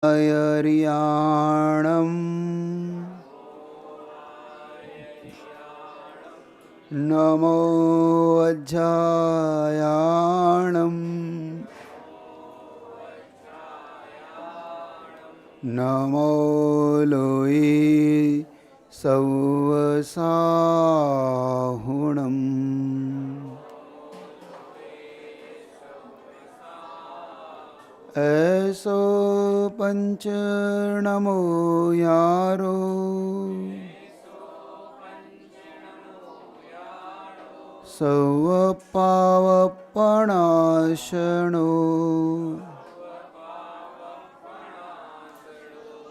यरियाणं नमो वज्रायाणं नमो लोये सवसाहुणम् ऐसो पंच नमो यारो सव पावपणाशनो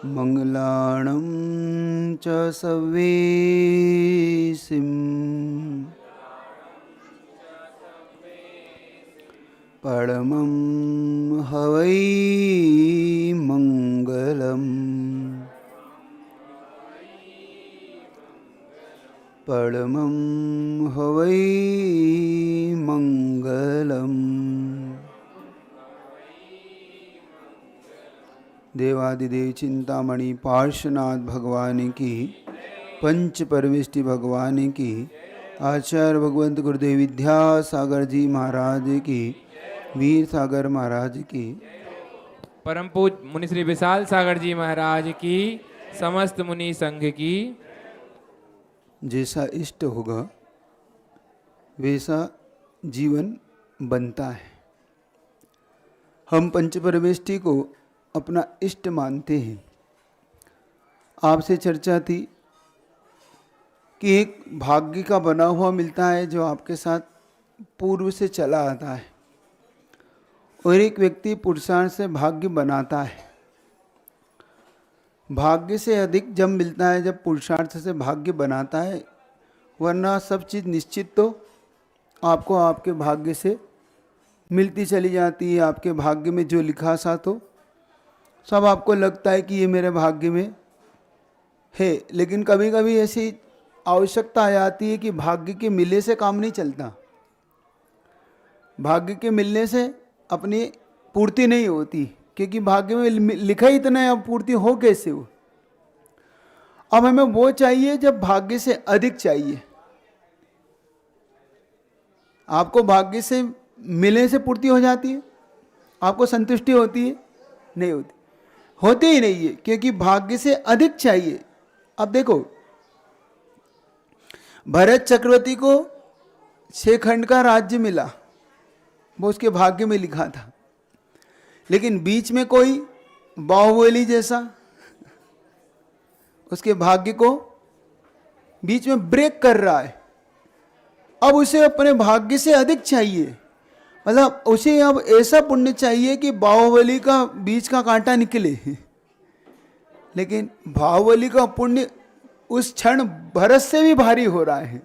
मंगलाणं च सवेसिं परमं हवै मंगलम् परमं हवै मंगलम्। देवादिदेव चिंतामणि पार्श्वनाथ भगवान की, पंच परमेष्टि भगवान की, आचार्य भगवंत गुरुदेव विद्यासागर जी महाराज की, वीर सागर महाराज की, परम पूज मुनि श्री विशाल सागर जी महाराज की, समस्त मुनि संघ की। जैसा इष्ट होगा वैसा जीवन बनता है। हम पंच परमेष्टि को अपना इष्ट मानते हैं। आपसे चर्चा थी कि एक भाग्य का बना हुआ मिलता है जो आपके साथ पूर्व से चला आता है, और एक व्यक्ति पुरुषार्थ से भाग्य बनाता है। भाग्य से अधिक जब मिलता है जब पुरुषार्थ से भाग्य बनाता है, वरना सब चीज़ निश्चित तो आपको आपके भाग्य से मिलती चली जाती है। आपके भाग्य में जो लिखा सा तो सब आपको लगता है कि ये मेरे भाग्य में है, लेकिन कभी कभी ऐसी आवश्यकता आ जाती है कि भाग्य के मिलने से काम नहीं चलता। भाग्य के मिलने से अपनी पूर्ति नहीं होती, क्योंकि भाग्य में लिखा ही इतना है, अब पूर्ति हो कैसे हो। अब हमें वो चाहिए जब भाग्य से अधिक चाहिए। आपको भाग्य से मिलने से पूर्ति हो जाती है, आपको संतुष्टि होती है? नहीं होती, होती ही नहीं है, क्योंकि भाग्य से अधिक चाहिए। अब देखो, भरत चक्रवर्ती को 6 खंड का राज्य मिला, वो उसके भाग्य में लिखा था, लेकिन बीच में कोई बाहुबली जैसा उसके भाग्य को बीच में ब्रेक कर रहा है। अब उसे अपने भाग्य से अधिक चाहिए, मतलब उसे अब ऐसा पुण्य चाहिए कि बाहुबली का बीच का कांटा निकले। लेकिन बाहुबली का पुण्य उस क्षण भरत से भी भारी हो रहा है।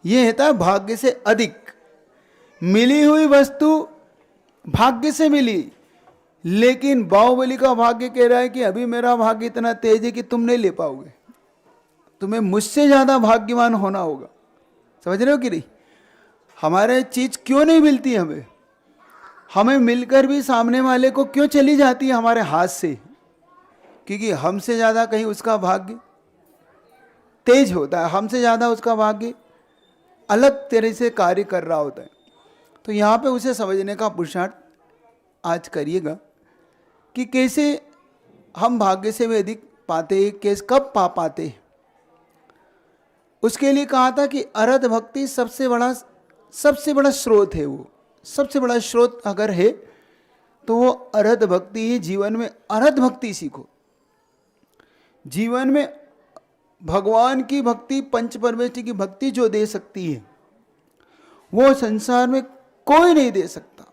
यह होता है भाग्य से अधिक। मिली हुई वस्तु भाग्य से मिली, लेकिन बाहुबली का भाग्य कह रहा है कि अभी मेरा भाग्य इतना तेज है कि तुम नहीं ले पाओगे, तुम्हें मुझसे ज्यादा भाग्यवान होना होगा। समझ रहे हो कि नहीं? हमारे चीज क्यों नहीं मिलती हमें मिलकर भी सामने वाले को क्यों चली जाती है हमारे हाथ से? क्योंकि हमसे ज्यादा कहीं उसका भाग्य तेज होता है, हमसे ज्यादा उसका भाग्य अलग तरह से कार्य कर रहा होता है। तो यहाँ पे उसे समझने का पुरुषार्थ आज करिएगा कि कैसे हम भाग्य से भी अधिक पाते हैं, कैसे कब पा पाते हैं। उसके लिए कहा था कि अरहत भक्ति सबसे बड़ा स्रोत है। वो सबसे बड़ा स्रोत अगर है तो वो अरहत भक्ति ही। जीवन में अरहत भक्ति सीखो। जीवन में भगवान की भक्ति, पंच परमेष्टि की भक्ति जो दे सकती है वो संसार में कोई नहीं दे सकता,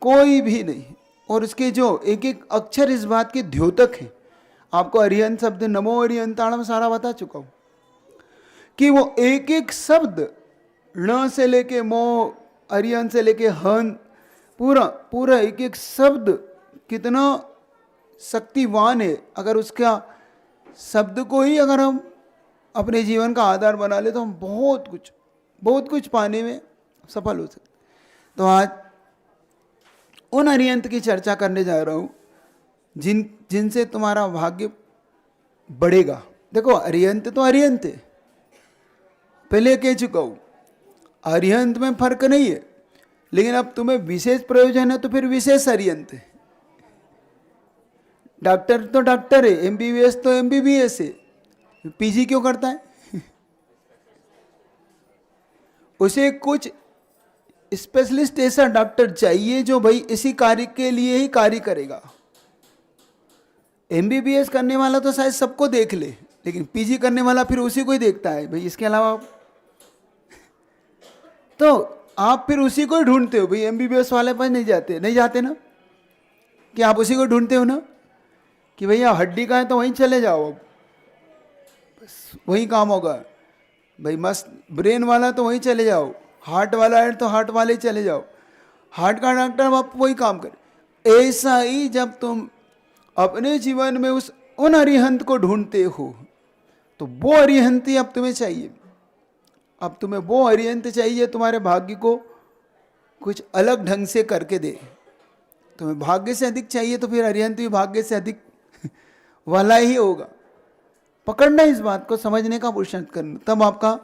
कोई भी नहीं। और उसके जो एक एक अक्षर इस बात के द्योतक है। आपको अरिहंत शब्द नमो अरिहंताणम सारा बता चुका हूं कि वो एक एक शब्द ण से लेके मो, अरिहंत से लेके हन, पूरा एक एक शब्द कितना शक्तिवान है। अगर उसका शब्द को ही अगर हम अपने जीवन का आधार बना ले तो हम बहुत कुछ पाने में सफल हो सकते। तो आज उन अरिहंत की चर्चा करने जा रहा हूं जिनसे तुम्हारा भाग्य बढ़ेगा। देखो अरिहंत तो अरिहंत है, पहले कह चुका हूं, अरिहंत में फर्क नहीं है, लेकिन अब तुम्हें विशेष प्रयोजन है तो फिर विशेष अरिहंत है। डॉक्टर तो डॉक्टर है, एमबीबीएस तो एमबीबीएस है, पीजी क्यों करता है? उसे कुछ स्पेशलिस्ट ऐसा डॉक्टर चाहिए जो भाई इसी कार्य के लिए ही कार्य करेगा। एमबीबीएस करने वाला तो शायद सबको देख ले, लेकिन पीजी करने वाला फिर उसी को ही देखता है भाई, इसके अलावा तो आप फिर उसी को ही ढूंढते हो भाई। एमबीबीएस वाले पास नहीं जाते ना, कि आप उसी को ढूंढते हो ना, कि भैया हड्डी का है तो वहीं चले जाओ, अब बस वही काम होगा भाई। मस्त ब्रेन वाला तो वहीं चले जाओ, हार्ट वाला है तो हार्ट वाले ही चले जाओ, हार्ट का डॉक्टर आप वही काम करे। ऐसा ही जब तुम अपने जीवन में उन अरिहंत को ढूंढते हो तो वो अरिहंत ही अब तुम्हें चाहिए। अब तुम्हें वो अरिहंत चाहिए तुम्हारे भाग्य को कुछ अलग ढंग से करके दे। तुम्हें भाग्य से अधिक चाहिए तो फिर अरिहंत भी भाग्य से अधिक वाला ही होगा। पकड़ना इस बात को, समझने का पुरुषार्थ करना, तब आपका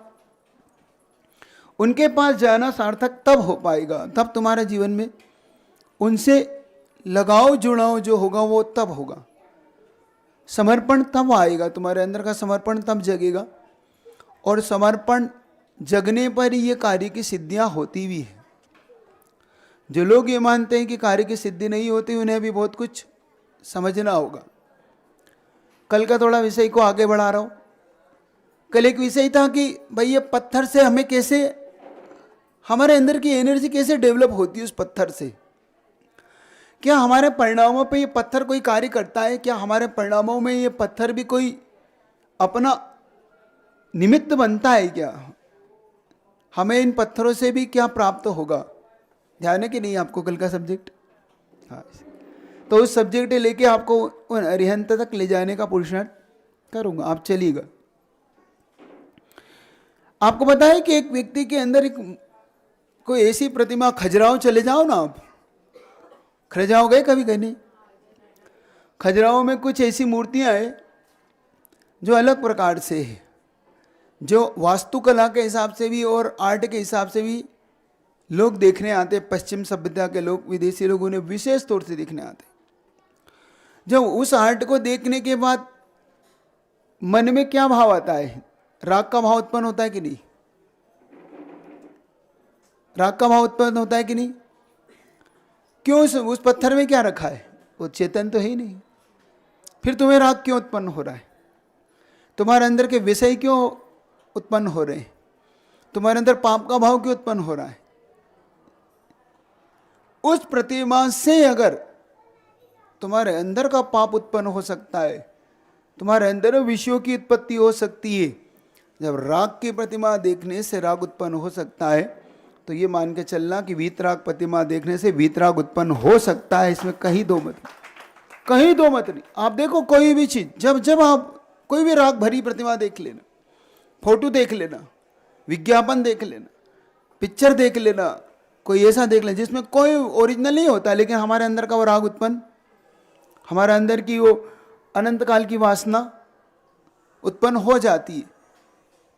उनके पास जाना सार्थक तब हो पाएगा। तब तुम्हारे जीवन में उनसे लगाव जुड़ाव जो होगा वो तब होगा। समर्पण तब आएगा, तुम्हारे अंदर का समर्पण तब जगेगा, और समर्पण जगने पर ही ये कार्य की सिद्धियां होती भी है। जो लोग ये मानते हैं कि कार्य की सिद्धि नहीं होती, उन्हें भी बहुत कुछ समझना होगा। कल का थोड़ा विषय को आगे बढ़ा रहा हूं। कल एक विषय था कि भाई ये पत्थर से हमें कैसे, हमारे अंदर की एनर्जी कैसे डेवलप होती है उस पत्थर से। क्या हमारे परिणामों पे ये पत्थर कोई कार्य करता है? क्या हमारे परिणामों में ये पत्थर भी कोई अपना निमित्त बनता है? क्या हमें इन पत्थरों से भी क्या प्राप्त होगा? ध्यान है कि नहीं आपको कल का सब्जेक्ट? हाँ, तो उस सब्जेक्ट लेके आपको उन अरिहंत तक ले जाने का पुरुषार्थ करूंगा, आप चलिएगा। आपको पता है कि एक व्यक्ति के अंदर एक कोई ऐसी प्रतिमा, खजुराहो चले जाओ ना आप, खजुराहो गए कभी? गए नहीं? खजुराहो में कुछ ऐसी मूर्तियां हैं जो अलग प्रकार से है, जो वास्तुकला के हिसाब से भी और आर्ट के हिसाब से भी लोग देखने आते। पश्चिम सभ्यता के लोग, विदेशी लोग उन्हें विशेष तौर से देखने आते। जब उस आर्ट को देखने के बाद मन में क्या भाव आता है? राग का भाव उत्पन्न होता है कि नहीं? राग का भाव उत्पन्न होता है कि नहीं? क्यों? उस पत्थर में क्या रखा है? वो चेतन तो है ही नहीं। फिर तुम्हें राग क्यों उत्पन्न हो रहा है? तुम्हारे अंदर के विषय क्यों उत्पन्न हो रहे हैं? तुम्हारे अंदर पाप का भाव क्यों उत्पन्न हो रहा है? उस प्रतिमा से अगर तुम्हारे अंदर का पाप उत्पन्न हो सकता है, तुम्हारे अंदर विषयों की उत्पत्ति हो सकती है। जब राग की प्रतिमा देखने से राग उत्पन्न हो सकता है, तो ये मान के चलना कि वीतराग प्रतिमा देखने से वीतराग उत्पन्न हो सकता है। इसमें कहीं दो मत नहीं, कहीं दो मत नहीं। आप देखो कोई भी चीज, जब आप कोई भी राग भरी प्रतिमा देख लेना, फोटो देख लेना, विज्ञापन देख लेना, पिक्चर देख लेना, कोई ऐसा देख लेना जिसमें कोई ओरिजिनल नहीं होता, लेकिन हमारे अंदर का वो राग उत्पन्न, हमारे अंदर की वो अनंत काल की वासना उत्पन्न हो जाती है।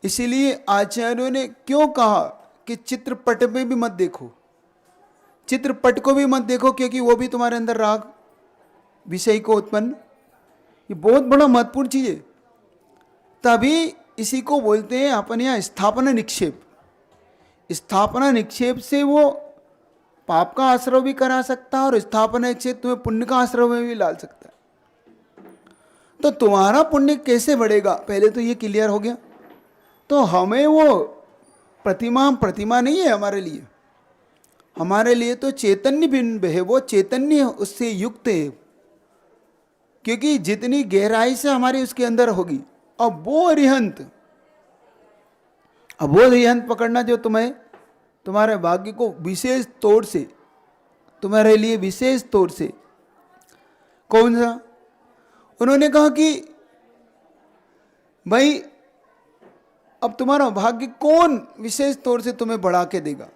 इसीलिए आचार्यों ने क्यों कहा कि चित्रपट में भी मत देखो, चित्रपट को भी मत देखो, क्योंकि वो भी तुम्हारे अंदर राग विषय को उत्पन्न, ये बहुत बड़ा महत्वपूर्ण चीज है। तभी इसी को बोलते हैं अपन यहाँ स्थापना निक्षेप। स्थापना निक्षेप से वो पाप का आश्रय भी करा सकता है और स्थापना निक्षेप तुम्हें पुण्य का आश्रय में भी डाल सकता है। तो तुम्हारा पुण्य कैसे बढ़ेगा, पहले तो ये क्लियर हो गया। तो हमें वो प्रतिमा नहीं है हमारे लिए, हमारे लिए तो चैतन्य बिंब है, वो चैतन्य उससे युक्त है, क्योंकि जितनी गहराई से हमारी उसके अंदर होगी। अब वो अरिहंत पकड़ना जो तुम्हें तुम्हारे भाग्य को विशेष तौर से, तुम्हारे लिए विशेष तौर से, कौन सा? उन्होंने कहा कि भाई अब तुम्हारा भाग्य कौन विशेष तौर से तुम्हें बढ़ा के देगा?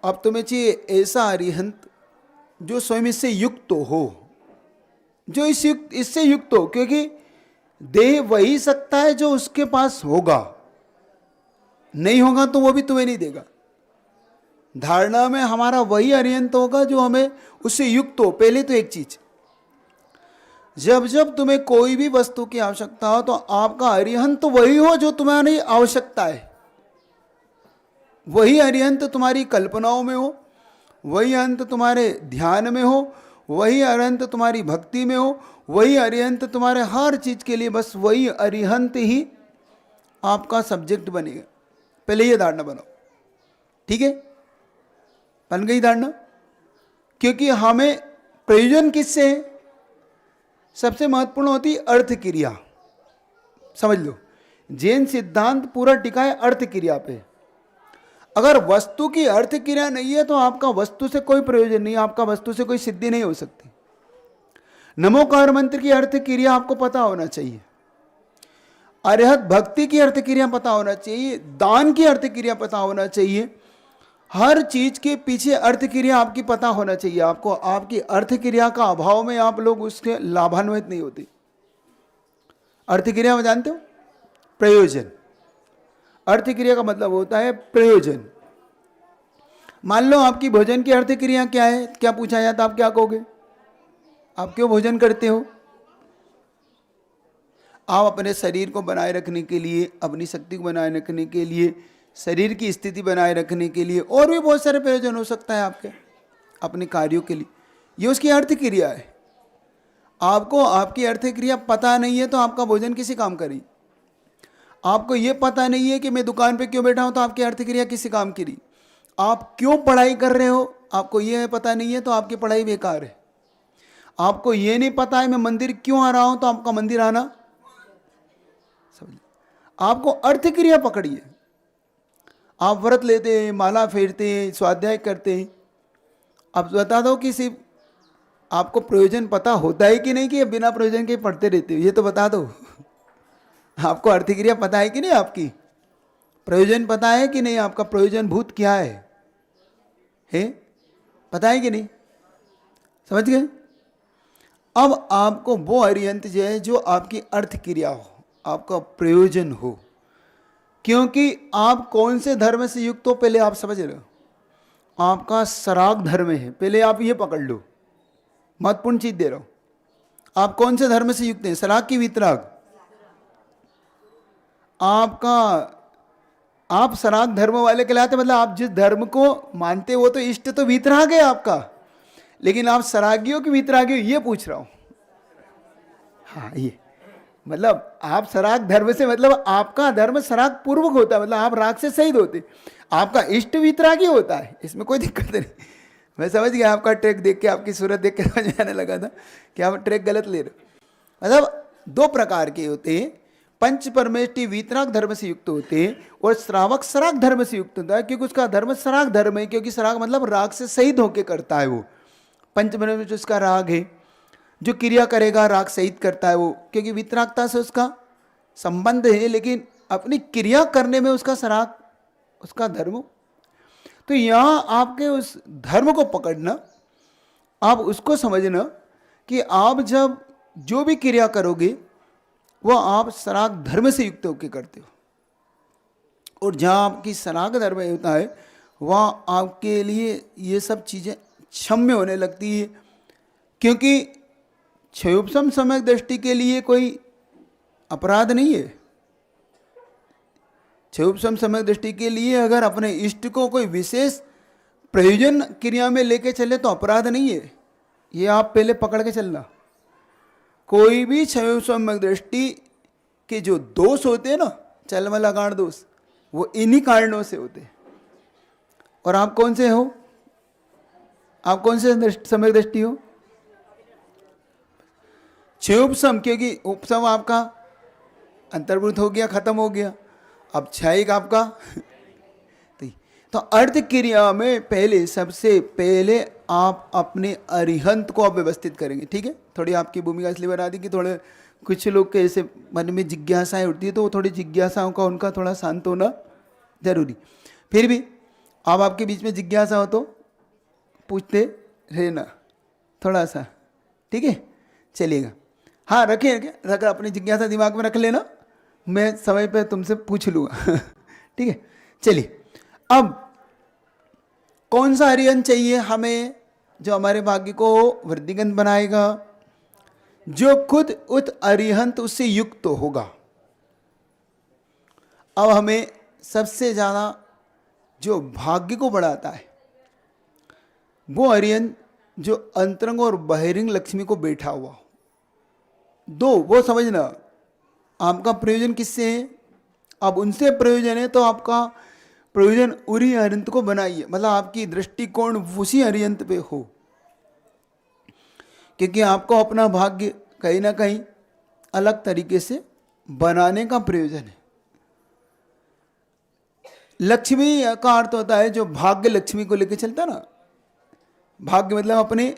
अब तुम्हें चाहिए ऐसा अरिहंत जो स्वयं इससे युक्त हो, जो इससे युक्त हो, क्योंकि दे वही सकता है जो उसके पास होगा, नहीं होगा तो वो भी तुम्हें नहीं देगा। धारणा में हमारा वही अरिहंत होगा जो हमें उससे युक्त हो। पहले तो एक चीज, जब जब तुम्हें कोई भी वस्तु की आवश्यकता हो तो आपका अरिहंत वही हो जो तुम्हारी आवश्यकता है। वही अरिहंत तुम्हारी कल्पनाओं में हो, वही अंत तुम्हारे ध्यान में हो, वही अरिहंत तुम्हारी भक्ति में हो, वही अरिहंत तुम्हारे हर चीज के लिए, बस वही अरिहंत ही आपका सब्जेक्ट बनेगा। पहले ये धारणा बनाओ, ठीक है? बन गई धारणा? क्योंकि हमें प्रयोजन किससे है? सबसे महत्वपूर्ण होती अर्थ क्रिया। समझ लो, जैन सिद्धांत पूरा टिका है अर्थ क्रिया पे। अगर वस्तु की अर्थ क्रिया नहीं है तो आपका वस्तु से कोई प्रयोजन नहीं, आपका वस्तु से कोई सिद्धि नहीं हो सकती। नमोकार मंत्र की अर्थ क्रिया आपको पता होना चाहिए, अरिहत भक्ति की अर्थ क्रिया पता होना चाहिए, दान की अर्थ क्रिया पता होना चाहिए, हर चीज के पीछे अर्थ क्रिया आपकी पता होना चाहिए आपको। आपकी अर्थ क्रिया का अभाव में आप लोग उसके लाभान्वित नहीं होते। अर्थ क्रिया में जानते हो? प्रयोजन। अर्थ क्रिया का मतलब होता है प्रयोजन। मान लो आपकी भोजन की अर्थ क्रिया क्या है, क्या पूछा जाता, आप क्या कहोगे? आप क्यों भोजन करते हो? आप अपने शरीर को बनाए रखने के लिए, अपनी शक्ति को बनाए रखने के लिए, शरीर की स्थिति बनाए रखने के लिए, और भी बहुत सारे प्रयोजन हो सकता है आपके अपने कार्यों के लिए। ये उसकी अर्थ क्रिया है। आपको आपकी अर्थ क्रिया पता नहीं है तो आपका भोजन किसी काम करी। आपको ये पता नहीं है कि मैं दुकान पे क्यों बैठा हूं तो आपकी अर्थ क्रिया किसी काम की। आप क्यों पढ़ाई कर रहे हो, आपको ये पता नहीं है तो आपकी पढ़ाई बेकार है। आपको ये नहीं पता है मैं मंदिर क्यों आ रहा हूं तो आपका मंदिर आना समझ। आपको अर्थ क्रिया पकड़िए। आप व्रत लेते हैं, माला फेरते हैं, स्वाध्याय करते हैं, अब बता दो कि सिर्फ आपको प्रयोजन पता होता है कि नहीं, कि बिना प्रयोजन के पढ़ते रहते हो, ये तो बता दो। आपको अर्थ क्रिया पता है कि नहीं, आपकी प्रयोजन पता है कि नहीं, आपका प्रयोजन भूत क्या है पता है कि नहीं? समझ गए? अब आपको वो अरिहंत जो है जो आपकी अर्थ क्रिया हो, आपका प्रयोजन हो। क्योंकि आप कौन से धर्म से युक्त हो पहले आप समझ रहे हो? आपका सराग धर्म है, पहले आप ये पकड़ लो, महत्वपूर्ण चीज दे रहा हूं। आप कौन से धर्म से युक्त हैं, सराग की वितराग? आप सराग धर्म वाले कहलाते, मतलब आप जिस धर्म को मानते हो तो इष्ट तो वितराग है आपका, लेकिन आप सरागियों की वितरागी हो ये पूछ रहा हूं। हाँ, ये मतलब आप सराग धर्म से, मतलब आपका धर्म सराग पूर्वक होता है, मतलब आप राग से शहीद होते, आपका इष्ट वितरागी होता है, इसमें कोई दिक्कत नहीं। मैं समझ गया, आपका ट्रैक देख के, आपकी सूरत देख के समझ आने लगा था कि आप ट्रैक गलत ले रहे हो। मतलब दो प्रकार के होते हैं, पंच परमेष्टि वीतराग धर्म से युक्त होते हैं और श्रावक सराग धर्म से युक्त होता है, क्योंकि उसका धर्म सराग धर्म है, क्योंकि सराग मतलब राग से शहीद होकर करता है वो। पंच परमेष्टि उसका राग है, जो क्रिया करेगा राग शहीद करता है वो, क्योंकि वितरागता से उसका संबंध है, लेकिन अपनी क्रिया करने में उसका सराग, उसका धर्म। तो यहाँ आपके उस धर्म को पकड़ना, आप उसको समझना कि आप जब जो भी क्रिया करोगे वो आप सराग धर्म से युक्त होकर करते हो, और जहाँ आपकी सराग धर्म होता है वहाँ आपके लिए ये सब चीज़ें क्षम्य होने लगती है, क्योंकि क्षयोपशम सम्यक दृष्टि के लिए कोई अपराध नहीं है। क्षयोपशम सम्यक दृष्टि के लिए अगर अपने इष्ट को कोई विशेष प्रयोजन क्रिया में लेके चले तो अपराध नहीं है, ये आप पहले पकड़ के चलना। कोई भी क्षयोपशम दृष्टि के जो दोष होते हैं ना, चलमला गाढ़ दोष, वो इन्हीं कारणों से होते हैं। और आप कौन से हो? आप कौन से सम्यक दृष्टि हो? क्षयोपशम, क्योंकि उपशम आपका अंतर्भूत हो गया, खत्म हो गया, अब क्षयिक आपका। तो अर्थ क्रिया में पहले, सबसे पहले आप अपने अरिहंत को आप व्यवस्थित करेंगे, ठीक है? थोड़ी आपकी भूमिका इसलिए बना दी कि थोड़े कुछ लोग के ऐसे मन में जिज्ञासाएं उठती है, तो वो थोड़ी जिज्ञासाओं का उनका थोड़ा शांत होना जरूरी। फिर भी आप आपके बीच में जिज्ञासा हो तो पूछते रहना थोड़ा सा, ठीक है? चलिएगा। हाँ रखिए, रख अपनी जिज्ञासा दिमाग में रख लेना, मैं समय पे तुमसे पूछ लूँगा। ठीक है, चलिए। अब कौन सा अरिहंत चाहिए हमें जो हमारे भाग्य को वृद्धिगंत बनाएगा? जो खुद उत अरिहंत उससे युक्त होगा। अब हमें सबसे ज़्यादा जो भाग्य को बढ़ाता है वो अरिहंत जो अंतरंग और बहिरंग लक्ष्मी को बैठा हुआ हो। दो, वो समझना आपका प्रयोजन किससे है। अब उनसे प्रयोजन है तो आपका प्रयोजन उसी अरिहंत को बनाइए, मतलब आपकी दृष्टिकोण उसी अरिहंत पे हो, क्योंकि आपको अपना भाग्य कहीं ना कहीं अलग तरीके से बनाने का प्रयोजन है। लक्ष्मी का अर्थ होता है जो भाग्य लक्ष्मी को लेकर चलता ना। भाग्य मतलब अपने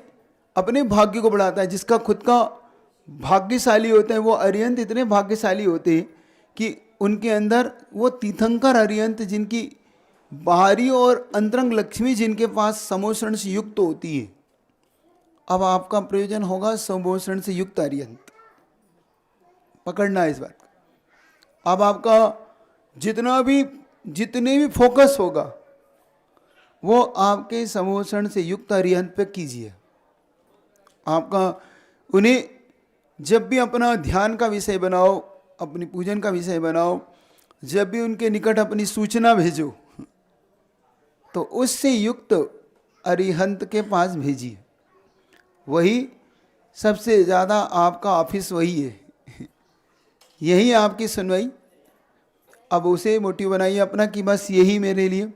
अपने भाग्य को बढ़ाता है। जिसका खुद का भाग्यशाली होता है वो अरिहंत इतने भाग्यशाली होते हैं कि उनके अंदर वो तीर्थंकर अरिहंत जिनकी बाहरी और अंतरंग लक्ष्मी जिनके पास समोषण से युक्त होती है। अब आपका प्रयोजन होगा समोषण से युक्त अरिहंत, पकड़ना है इस बात को। अब आपका जितने भी फोकस होगा वो आपके समोषण से युक्त अरिहंत पे कीजिए। आपका उन्हें जब भी अपना ध्यान का विषय बनाओ, अपनी पूजन का विषय बनाओ, जब भी उनके निकट अपनी सूचना भेजो तो उससे युक्त अरिहंत के पास भेजिए। वही सबसे ज़्यादा आपका ऑफिस वही है, यही आपकी सुनवाई। अब उसे मोटिव बनाइए अपना कि बस यही मेरे लिए,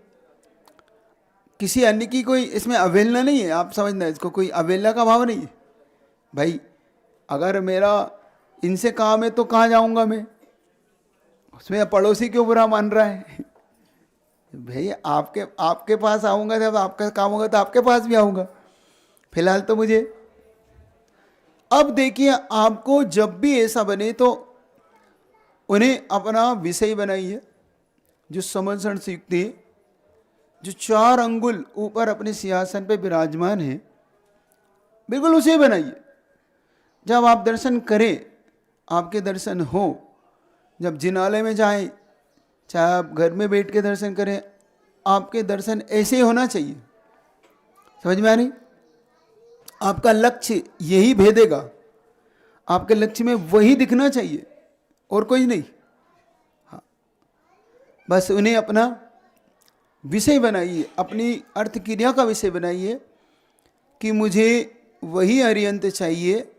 किसी अन्य की कोई इसमें अवहेलना नहीं है। आप समझना, इसको कोई अवहेलना का भाव नहीं है। भाई अगर मेरा इनसे काम है तो कहाँ जाऊंगा मैं, उसमें पड़ोसी क्यों बुरा मान रहा है। भाई आपके पास आऊँगा, जब आपका काम होगा तो आपके पास भी आऊँगा। फिलहाल तो मुझे, अब देखिए आपको जब भी ऐसा बने तो उन्हें अपना विषय बनाइए जो समझण से युक्त है, जो 4 अंगुल ऊपर अपने सिंहासन पे विराजमान है, बिल्कुल उसे बनाइए। जब आप दर्शन करें, आपके दर्शन हो, जब जिनालय में जाएं, चाहे आप घर में बैठ के दर्शन करें, आपके दर्शन ऐसे ही होना चाहिए। समझ में आ रही? आपका लक्ष्य यही भेदेगा, आपके लक्ष्य में वही दिखना चाहिए और कोई नहीं। हाँ, बस उन्हें अपना विषय बनाइए, अपनी अर्थ क्रिया का विषय बनाइए कि मुझे वही अरिहंत चाहिए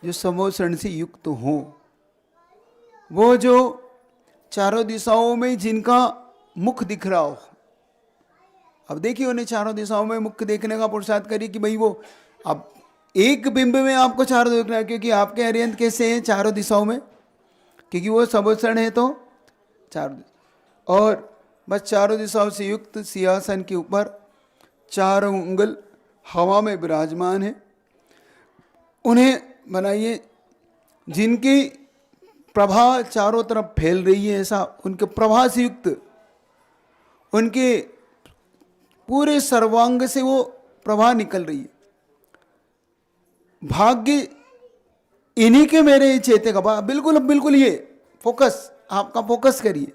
जो समोषण से युक्त हो। वो जो चारों दिशाओं में जिनका मुख दिख रहा हो। अब देखिए उन्हें चारों दिशाओं में मुख देखने का पुरुषार्थ करिए कि भाई वो, अब एक बिंब में आपको चारों देखना है, क्योंकि आपके अरिहंत कैसे हैं चारों दिशाओं में, क्योंकि वो समोषण है तो चारों, और बस चारों दिशाओं से युक्त सिंहासन के ऊपर 4 उंगल हवा में विराजमान है। उन्हें बनाइए जिनकी प्रभा चारों तरफ फैल रही है, ऐसा उनके प्रभा से युक्त, उनके पूरे सर्वांग से वो प्रभा निकल रही है। भाग्य इन्हीं के मेरे चेतेगा, बिल्कुल बिल्कुल ये फोकस, आपका फोकस करिए,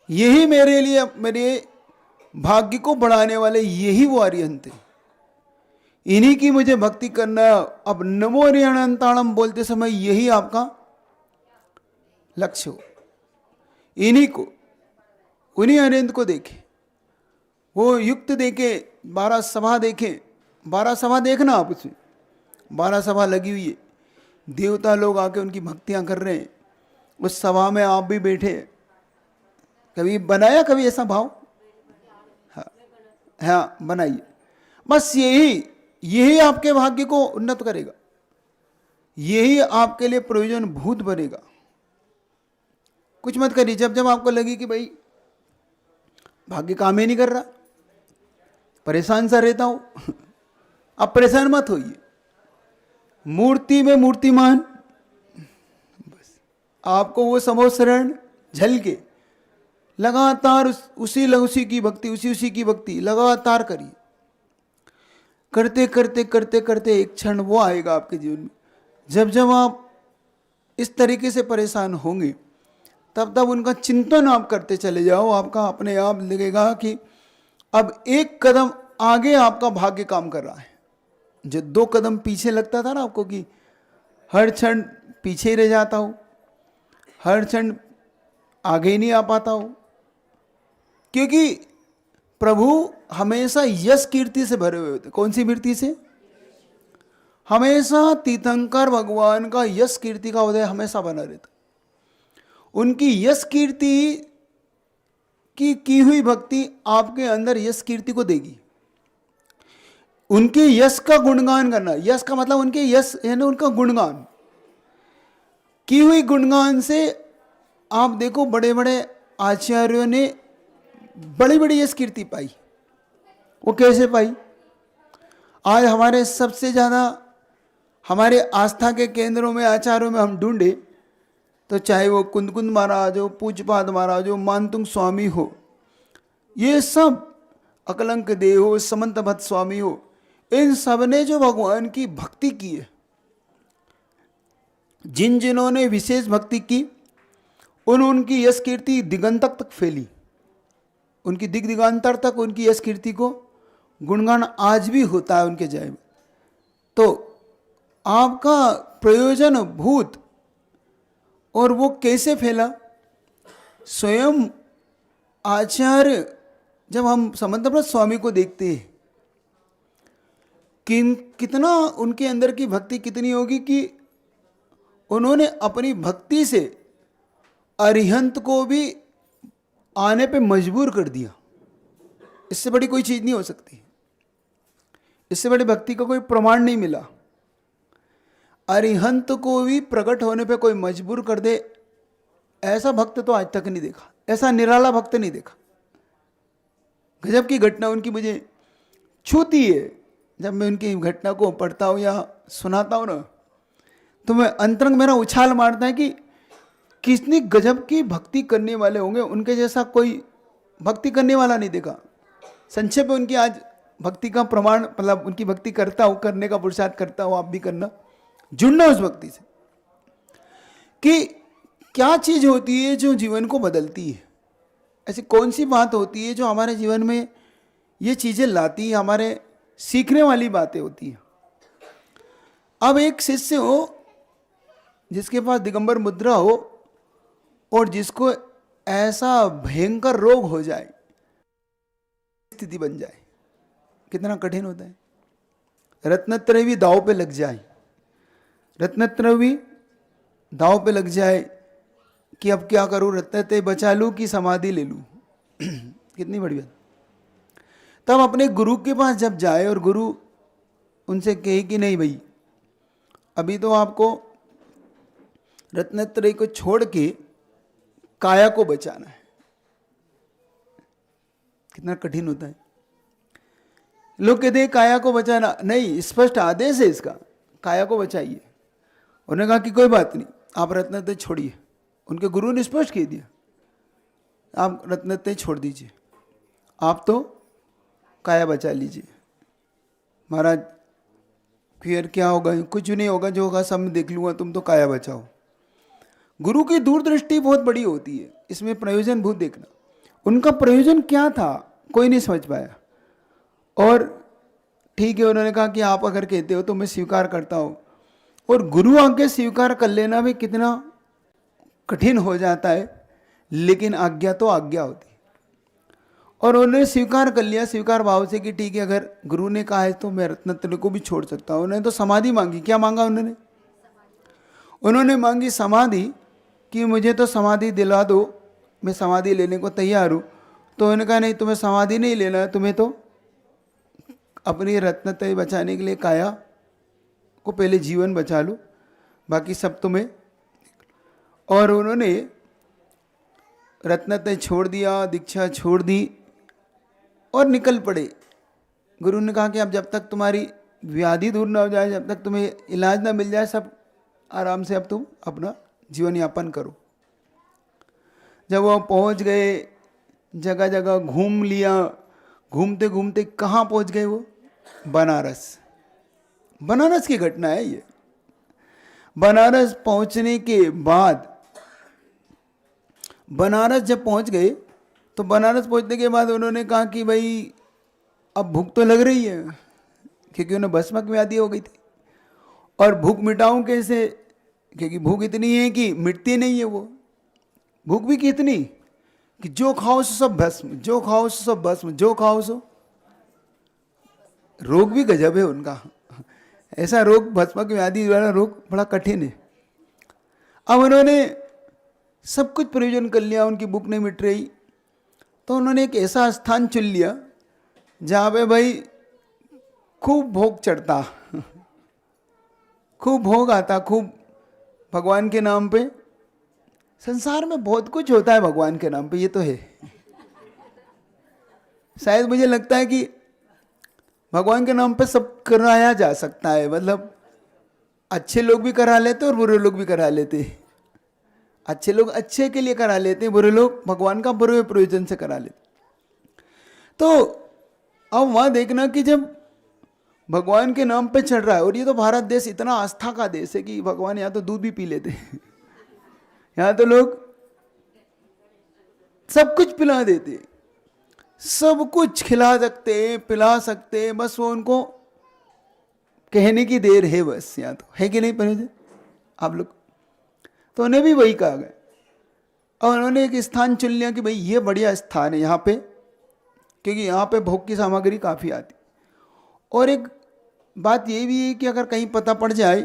यही मेरे लिए, मेरे भाग्य को बढ़ाने वाले यही वो अरिहंत है, इन्हीं की मुझे भक्ति करना। अब नमो अरिहंताणम बोलते समय यही आपका लक्ष्य हो, इन्हीं को, उन्हीं अरिहंत को देखें, वो युक्त देखे, 12 सभा देखें। 12 सभा देखना आप, उसमें 12 सभा लगी हुई है, देवता लोग आके उनकी भक्तियां कर रहे हैं, उस सभा में आप भी बैठे। कभी बनाया कभी ऐसा भाव? हाँ हाँ, बनाइए। बस यही आपके भाग्य को उन्नत करेगा, यही आपके लिए प्रयोजन भूत बनेगा। कुछ मत करिए। जब आपको लगे कि भाई भाग्य काम ही नहीं कर रहा, परेशान सा रहता हूं, अब परेशान मत होइए। मूर्ति में मूर्तिमान, बस आपको वो समोषण झलके लगातार उसी की भक्ति, उसी की भक्ति लगातार करिए। करते करते करते करते एक क्षण वो आएगा आपके जीवन में, जब जब आप इस तरीके से परेशान होंगे तब तब उनका चिंतन आप करते चले जाओ, आपका अपने आप लगेगा कि अब एक कदम आगे आपका भाग्य काम कर रहा है। जो 2 कदम पीछे लगता था ना आपको कि हर क्षण पीछे ही रह जाता हूँ, हर क्षण आगे ही नहीं आ पाता हूँ, क्योंकि प्रभु हमेशा यश कीर्ति से भरे हुए होते। कौन सी कीर्ति से? हमेशा तीर्थंकर भगवान का यश कीर्ति का उदय हमेशा बना रहता। उनकी यश कीर्ति की हुई भक्ति आपके अंदर यश कीर्ति को देगी। उनके यश का गुणगान करना, यश का मतलब उनके यश यानी उनका गुणगान, की हुई गुणगान से आप देखो बड़े बड़े आचार्यों ने बड़ी बड़ी यश कीर्ति पाई। वो कैसे पाई? आज हमारे सबसे ज़्यादा हमारे आस्था के केंद्रों में आचार्यों में हम ढूंढे तो चाहे वो कुंदकुंद महाराज हो, पूज्यपाद महाराज हो, मानतुंग स्वामी हो, ये सब अकलंक देव हो, समंत भट्ट स्वामी हो, इन सब ने जो भगवान की भक्ति की है, जिन्होंने विशेष भक्ति की, उनकी यश कीर्ति दिगंतक तक फैली। उनकी दिगंतर तक उनकी यश कीर्ति को गुणगान आज भी होता है उनके जय में। तो आपका प्रयोजन भूत, और वो कैसे फैला? स्वयं आचार्य जब हम समंत भट्ट स्वामी को देखते हैं कितना उनके अंदर की भक्ति कितनी होगी कि उन्होंने अपनी भक्ति से अरिहंत को भी आने पे मजबूर कर दिया। इससे बड़ी कोई चीज़ नहीं हो सकती, इससे बड़ी भक्ति का कोई प्रमाण नहीं मिला। अरिहंत को भी प्रकट होने पे कोई मजबूर कर दे, ऐसा भक्त तो आज तक नहीं देखा, ऐसा निराला भक्त नहीं देखा। गजब की घटना उनकी मुझे छूती है। जब मैं उनकी घटना को पढ़ता हूँ या सुनाता हूँ ना, तो मैं अंतरंग मेरा उछाल मारता है कि कितनी गजब की भक्ति करने वाले होंगे। उनके जैसा कोई भक्ति करने वाला नहीं देखा। संक्षेप में उनकी आज भक्ति का प्रमाण, मतलब उनकी भक्ति करता हूँ, करने का पुरुषार्थ करता हूँ, आप भी करना, जुड़ना उस भक्ति से कि क्या चीज़ होती है जो जीवन को बदलती है। ऐसी कौन सी बात होती है जो हमारे जीवन में ये चीज़ें लाती है, हमारे सीखने वाली बातें होती हैं। अब एक शिष्य हो जिसके पास दिगंबर मुद्रा हो और जिसको ऐसा भयंकर रोग हो जाए, स्थिति बन जाए, कितना कठिन होता है। रत्नत्रय भी दांव पे लग जाए, रत्नत्रय भी दांव पे लग जाए कि अब क्या करूं, रत्नत्रय बचा लूं कि समाधि ले लूं। कितनी बड़ी बात। तब अपने गुरु के पास जब जाए और गुरु उनसे कहे कि नहीं भाई, अभी तो आपको रत्नत्रय को छोड़ के काया को बचाना है। कितना कठिन होता है। लोग कहते हैं काया को बचाना, नहीं, स्पष्ट आदेश है इसका, काया को बचाइए। उन्होंने कहा कि कोई बात नहीं, आप रत्नत्रय छोड़िए। उनके गुरु ने स्पष्ट कह दिया, आप रत्नत्रय छोड़ दीजिए, आप तो काया बचा लीजिए। महाराज फिर क्या होगा? कुछ नहीं होगा, जो होगा सब मैं देख लूँगा, तुम तो काया बचाओ। गुरु की दूरदृष्टि बहुत बड़ी होती है, इसमें प्रयोजन बहुत देखना। उनका प्रयोजन क्या था कोई नहीं समझ पाया। और ठीक है, उन्होंने कहा कि आप अगर कहते हो तो मैं स्वीकार करता हूँ। और गुरु आज्ञा स्वीकार कर लेना भी कितना कठिन हो जाता है, लेकिन आज्ञा तो आज्ञा होती है। और उन्होंने स्वीकार कर लिया, स्वीकार भाव से कि ठीक है, अगर गुरु ने कहा है तो मैं रत्नत्रय को भी छोड़ सकता हूँ। उन्होंने तो समाधि मांगी। क्या मांगा उन्होंने? उन्होंने मांगी समाधि, कि मुझे तो समाधि दिला दो, मैं समाधि लेने को तैयार हूँ। तो उन्होंने कहा नहीं, तुम्हें समाधि नहीं लेना है, तुम्हें तो अपनी रत्नत्रय बचाने के लिए काया को पहले जीवन बचा लो, बाकी सब तुम्हें। और उन्होंने रत्नत्रय छोड़ दिया, दीक्षा छोड़ दी और निकल पड़े। गुरु ने कहा कि अब जब तक तुम्हारी व्याधि दूर ना हो जाए, जब तक तुम्हें इलाज ना मिल जाए, सब आराम से अब तुम अपना जीवन यापन करो। जब वो पहुंच गए, जगह जगह घूम लिया, घूमते घूमते कहाँ पहुंच गए वो? बनारस। बनारस की घटना है ये। बनारस पहुंचने के बाद, बनारस जब पहुंच गए तो बनारस पहुंचने के बाद उन्होंने कहा कि भाई अब भूख तो लग रही है, क्योंकि उन्हें भस्मक व्याधि हो गई थी, और भूख मिटाऊं कैसे, क्योंकि भूख इतनी है कि मिटती नहीं है वो। भूख भी कितनी कि जो खाओ सो सब भस्म, जो खाओ सो सब भस्म, जो खाओ सो। रोग भी गजब है उनका, ऐसा रोग भस्मक व्याधि वाला रोग बड़ा कठिन है। अब उन्होंने सब कुछ प्रयोजन कर लिया, उनकी भूख नहीं मिट रही, तो उन्होंने एक ऐसा स्थान चुन लिया जहाँ पे भाई खूब भोग चढ़ता, खूब भोग आता, खूब भगवान के नाम पे। संसार में बहुत कुछ होता है भगवान के नाम पे, ये तो है। शायद मुझे लगता है कि भगवान के नाम पे सब कराया जा सकता है, मतलब अच्छे लोग भी करा लेते और बुरे लोग भी करा लेते। अच्छे लोग अच्छे के लिए करा लेते हैं, बुरे लोग भगवान का बुरे प्रयोजन से करा लेते। तो अब वहाँ देखना कि जब भगवान के नाम पे चढ़ रहा है, और ये तो भारत देश इतना आस्था का देश है कि भगवान यहाँ तो दूध भी पी लेते हैं, यहाँ तो लोग सब कुछ पिला देते, सब कुछ खिला सकते, पिला सकते, बस वो उनको कहने की देर है, बस। यहाँ तो है कि नहीं पहले आप लोग, तो उन्हें भी वही कहा गया, और उन्होंने एक स्थान चुन लिया कि भाई ये बढ़िया स्थान है यहाँ पे, क्योंकि यहाँ पे भोग की सामग्री काफ़ी आती। और एक बात ये भी है कि अगर कहीं पता पड़ जाए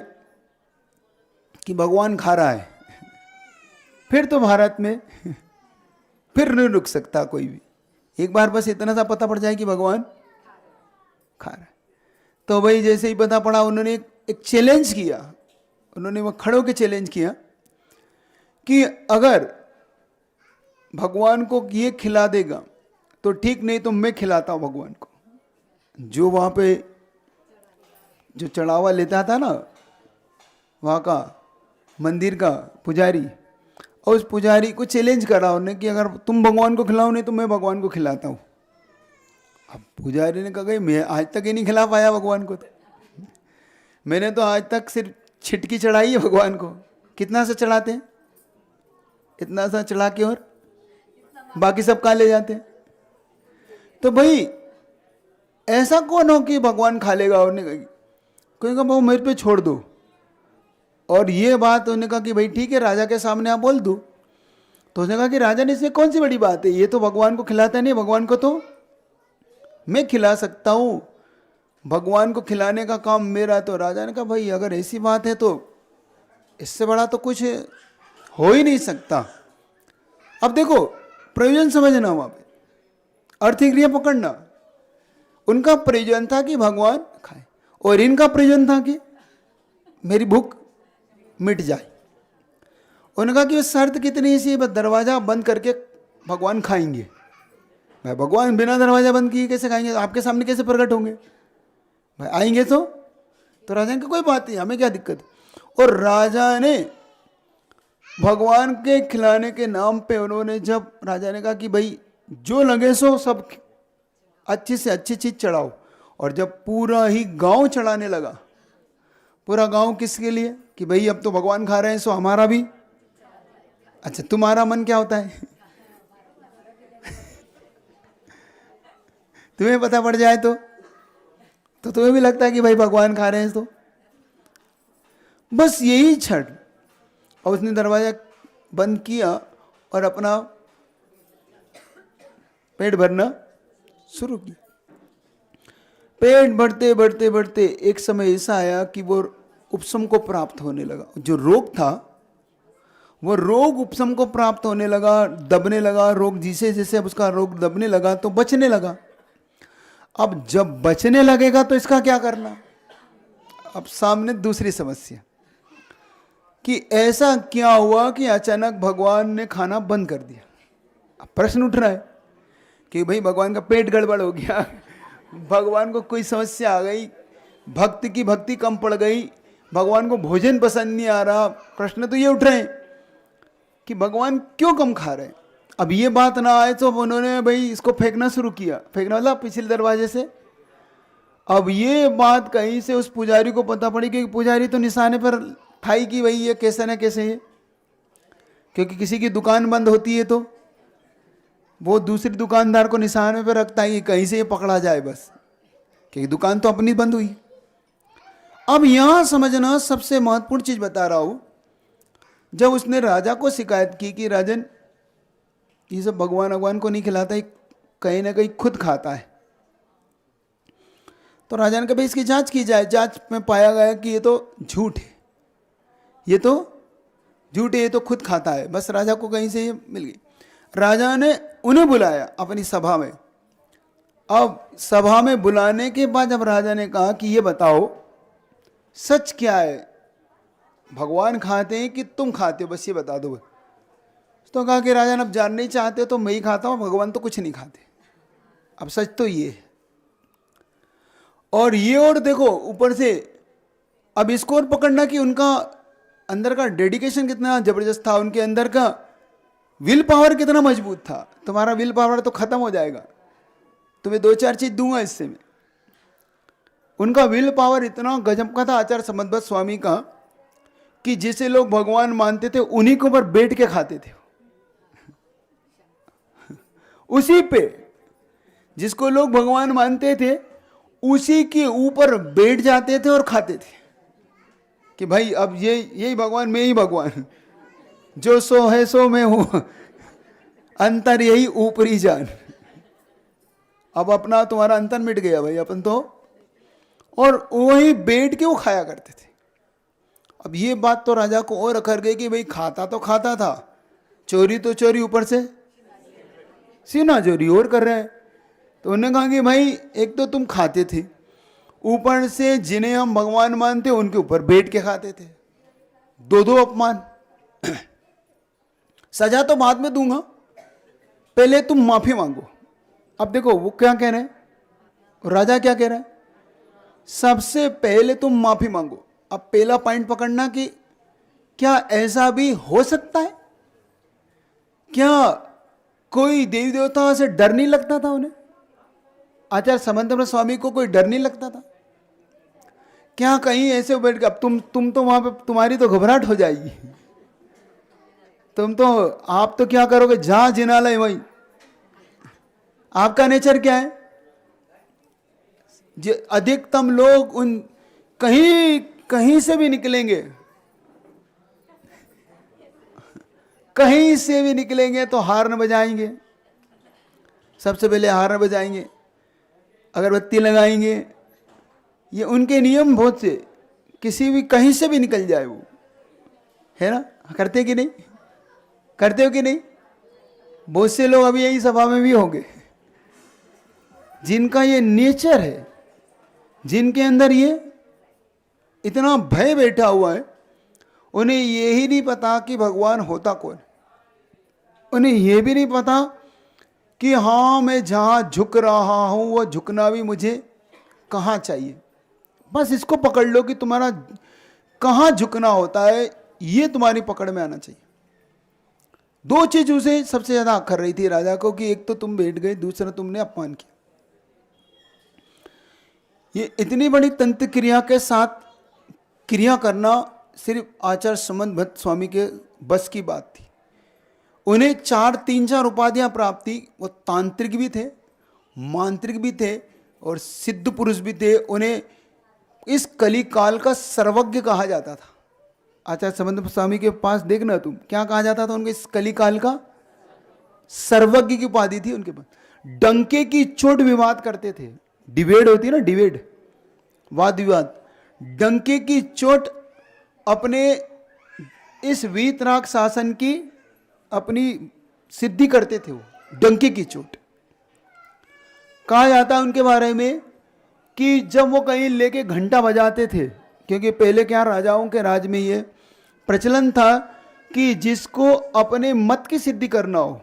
कि भगवान खा रहा है, फिर तो भारत में फिर नहीं रुक सकता कोई भी। एक बार बस इतना सा पता पड़ जाए कि भगवान खा रहा है, तो भाई जैसे ही पता पड़ा, उन्होंने एक चैलेंज किया, उन्होंने वो खड़े होकर चैलेंज किया कि अगर भगवान को ये खिला देगा तो ठीक, नहीं तो मैं खिलाता हूँ भगवान को। जो वहाँ पे जो चढ़ावा लेता था ना, वहाँ का मंदिर का पुजारी, और उस पुजारी को चैलेंज करा उन्होंने कि अगर तुम भगवान को खिलाओ, नहीं तो मैं भगवान को खिलाता हूँ। अब पुजारी ने कहा कि मैं आज तक ही नहीं खिला पाया भगवान को, तो मैंने तो आज तक सिर्फ छिटकी चढ़ाई है भगवान को। कितना सा चढ़ाते हैं, इतना सा चढ़ा के और बाकी सब कहाँ ले जाते हैं। तो भाई ऐसा कौन हो कि भगवान खा लेगा, और कोई कहा वो मेरे पे छोड़ दो। और ये बात उन्होंने कहा कि भाई ठीक है, राजा के सामने आप बोल दो। तो उसने कहा कि राजा ने, इसमें कौन सी बड़ी बात है, ये तो भगवान को खिलाता नहीं, भगवान को तो मैं खिला सकता हूँ, भगवान को खिलाने का काम मेरा। तो राजा ने कहा भाई अगर ऐसी बात है तो इससे बड़ा तो कुछ हो ही नहीं सकता। अब देखो प्रयोजन समझना, वहाँ पे अर्थिक क्रिया पकड़ना। उनका प्रयोजन था कि भगवान खाए, और इनका प्रयोजन था कि मेरी भूख मिट जाए। उन्होंने कहा कि शर्त कितनी सी, बस दरवाजा बंद करके भगवान खाएंगे। भाई भगवान बिना दरवाजा बंद किए कैसे खाएंगे, आपके सामने कैसे प्रकट होंगे, भाई आएंगे तो राजा ने कहा कोई बात नहीं, हमें क्या दिक्कत। और राजा ने भगवान के खिलाने के नाम पे, उन्होंने जब राजा ने कहा कि भाई जो लगे सो सब अच्छी से अच्छी चीज चढ़ाओ, और जब पूरा ही गांव चढ़ाने लगा, पूरा गांव किसके लिए कि भाई अब तो भगवान खा रहे हैं सो हमारा भी। अच्छा तुम्हारा मन क्या होता है तुम्हें पता पड़ जाए तो तुम्हें भी लगता है कि भाई भगवान खा रहे हैं, तो बस यही क्षण। और उसने दरवाजा बंद किया और अपना पेट भरना शुरू किया। पेट बढ़ते बढ़ते बढ़ते एक समय ऐसा आया कि वो उपशम को प्राप्त होने लगा। जो रोग था वो रोग उपशम को प्राप्त होने लगा, दबने लगा। रोग जैसे जैसे अब उसका रोग दबने लगा तो बचने लगा। अब जब बचने लगेगा तो इसका क्या करना। अब सामने दूसरी समस्या कि ऐसा क्या हुआ कि अचानक भगवान ने खाना बंद कर दिया। अब प्रश्न उठ रहा है कि भाई भगवान का पेट गड़बड़ हो गया, भगवान को कोई समस्या आ गई, भक्त की भक्ति कम पड़ गई, भगवान को भोजन पसंद नहीं आ रहा। प्रश्न तो ये उठ रहे हैं कि भगवान क्यों कम खा रहे हैं। अब ये बात ना आए तो उन्होंने भाई इसको फेंकना शुरू किया, फेंकना मतलब पिछले दरवाजे से। अब ये बात कहीं से उस पुजारी को पता पड़ी कि पुजारी तो निशाने पर था ही कि भाई ये कैसे ना कैसे है, क्योंकि किसी की दुकान बंद होती है तो वो दूसरी दुकानदार को निशाने पे रखता है कि कहीं से ये पकड़ा जाए बस, क्योंकि दुकान तो अपनी बंद हुई। अब यहां समझना सबसे महत्वपूर्ण चीज बता रहा हूं। जब उसने राजा को शिकायत की कि राजन ये सब भगवान को नहीं खिलाता, ये कहीं ना कहीं खुद खाता है, तो राजा ने कहा भाई इसकी जांच की जाए। जांच में पाया गया कि ये तो झूठ है, ये तो झूठ है, ये तो खुद खाता है। बस राजा को कहीं से ये मिल गई। राजा ने उन्हें बुलाया अपनी सभा में। अब सभा में बुलाने के बाद जब राजा ने कहा कि ये बताओ सच क्या है, भगवान खाते हैं कि तुम खाते हो, बस ये बता दो। तो कहा कि राजन अब जानना ही चाहते हो तो मैं ही खाता हूं, भगवान तो कुछ नहीं खाते। अब सच तो ये है। और ये और देखो ऊपर से अब इसको और पकड़ना कि उनका अंदर का डेडिकेशन कितना जबरदस्त था, उनके अंदर का विल पावर कितना मजबूत था। तुम्हारा विल पावर तो खत्म हो जाएगा, तुम्हें 2-4 चीज दूंगा इससे मैं। उनका विल पावर इतना गजब का था आचार्य समंतभट्ट स्वामी का कि जिसे लोग भगवान मानते थे उन्हीं के ऊपर बैठ के खाते थे। उसी पे जिसको लोग भगवान मानते थे उसी के ऊपर बैठ जाते थे और खाते थे कि भाई अब ये यही भगवान, मैं ही भगवान, जो सो है सो मैं हूं, अंतर यही ऊपरी जान। अब अपना तुम्हारा अंतर मिट गया भाई अपन तो, और वही बैठ के वो खाया करते थे। अब ये बात तो राजा को और अखर गई कि भाई खाता तो खाता था, चोरी तो चोरी, ऊपर से सीना चोरी और कर रहे हैं। तो उन्होंने कहा कि भाई एक तो तुम खाते थे, ऊपर से जिन्हें हम भगवान मानते उनके ऊपर बैठ के खाते थे, दो अपमान। सजा तो बाद में दूंगा, पहले तुम माफी मांगो। अब देखो वो क्या कह रहे हैं, राजा क्या कह रहा है, सबसे पहले तुम माफी मांगो। अब पहला पॉइंट पकड़ना कि क्या ऐसा भी हो सकता है, क्या कोई देवी देवता से डर नहीं लगता था उन्हें, आचार्य समंतभट्ट स्वामी को कोई डर नहीं लगता था क्या? कहीं ऐसे बैठ के अब तुम तो वहां पे तुम्हारी तो घबराहट हो जाएगी, तुम तो आप तो क्या करोगे, जहां जिनालय वहीं। आपका नेचर क्या है, जो अधिकतम लोग उन कहीं से भी निकलेंगे, कहीं से भी निकलेंगे तो हार्न बजाएंगे, सबसे पहले हार्न बजाएंगे, अगरबत्ती लगाएंगे। ये उनके नियम बहुत से, किसी भी कहीं से भी निकल जाए वो, है ना? करते कि नहीं, करते हो कि नहीं? बहुत से लोग अभी यही सभा में भी होंगे जिनका ये नेचर है, जिनके अंदर ये इतना भय बैठा हुआ है, उन्हें ये ही नहीं पता कि भगवान होता कौन, उन्हें ये भी नहीं पता कि हाँ मैं जहाँ झुक रहा हूँ वो झुकना भी मुझे कहाँ चाहिए। बस इसको पकड़ लो कि तुम्हारा कहाँ झुकना होता है, ये तुम्हारी पकड़ में आना चाहिए। 2 चीज उसे सबसे ज्यादा आकर रही थी राजा को कि एक तो तुम बैठ गए, दूसरा तुमने अपमान किया। ये इतनी बड़ी तंत्र क्रिया के साथ क्रिया करना सिर्फ आचार्य समंतभट्ट स्वामी के बस की बात थी। उन्हें 3-4 उपाधियां प्राप्त थी। वो तांत्रिक भी थे, मांत्रिक भी थे और सिद्ध पुरुष भी थे। उन्हें इस कली काल का सर्वज्ञ कहा जाता था। आचार्य समंतभट्ट स्वामी के पास देखना तुम, क्या कहा जाता था उनको, इस कली काल का सर्वज्ञ की उपाधि थी उनके पास। डंके की चोट विवाद करते थे, डिबेट होती है ना, डिबेट, वाद विवाद। डंके की चोट अपने इस वीतराग शासन की अपनी सिद्धि करते थे वो, डंके की चोट। कहा जाता है उनके बारे में कि जब वो कहीं लेके घंटा बजाते थे, क्योंकि पहले क्या राजाओं के राज में ये प्रचलन था कि जिसको अपने मत की सिद्धि करना हो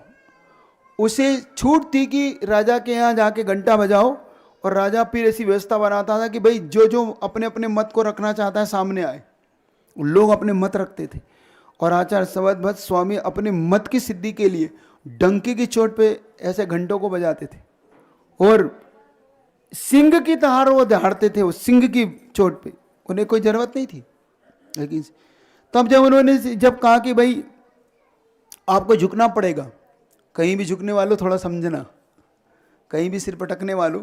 उसे छूट थी कि राजा के यहाँ जाके घंटा बजाओ, और राजा फिर ऐसी व्यवस्था बनाता था कि भाई जो जो अपने अपने मत को रखना चाहता है सामने आए। लोग अपने मत रखते थे और आचार्य समंतभट्ट स्वामी अपने मत की सिद्धि के लिए डंके की चोट पे ऐसे घंटों को बजाते थे और सिंह की तहार वो दहाड़ते थे। उस सिंह की चोट पे उन्हें कोई जरूरत नहीं थी, लेकिन तब जब उन्होंने जब कहा कि भाई आपको झुकना पड़ेगा, कहीं भी झुकने वालों थोड़ा समझना, कहीं भी सिर पटकने वालों,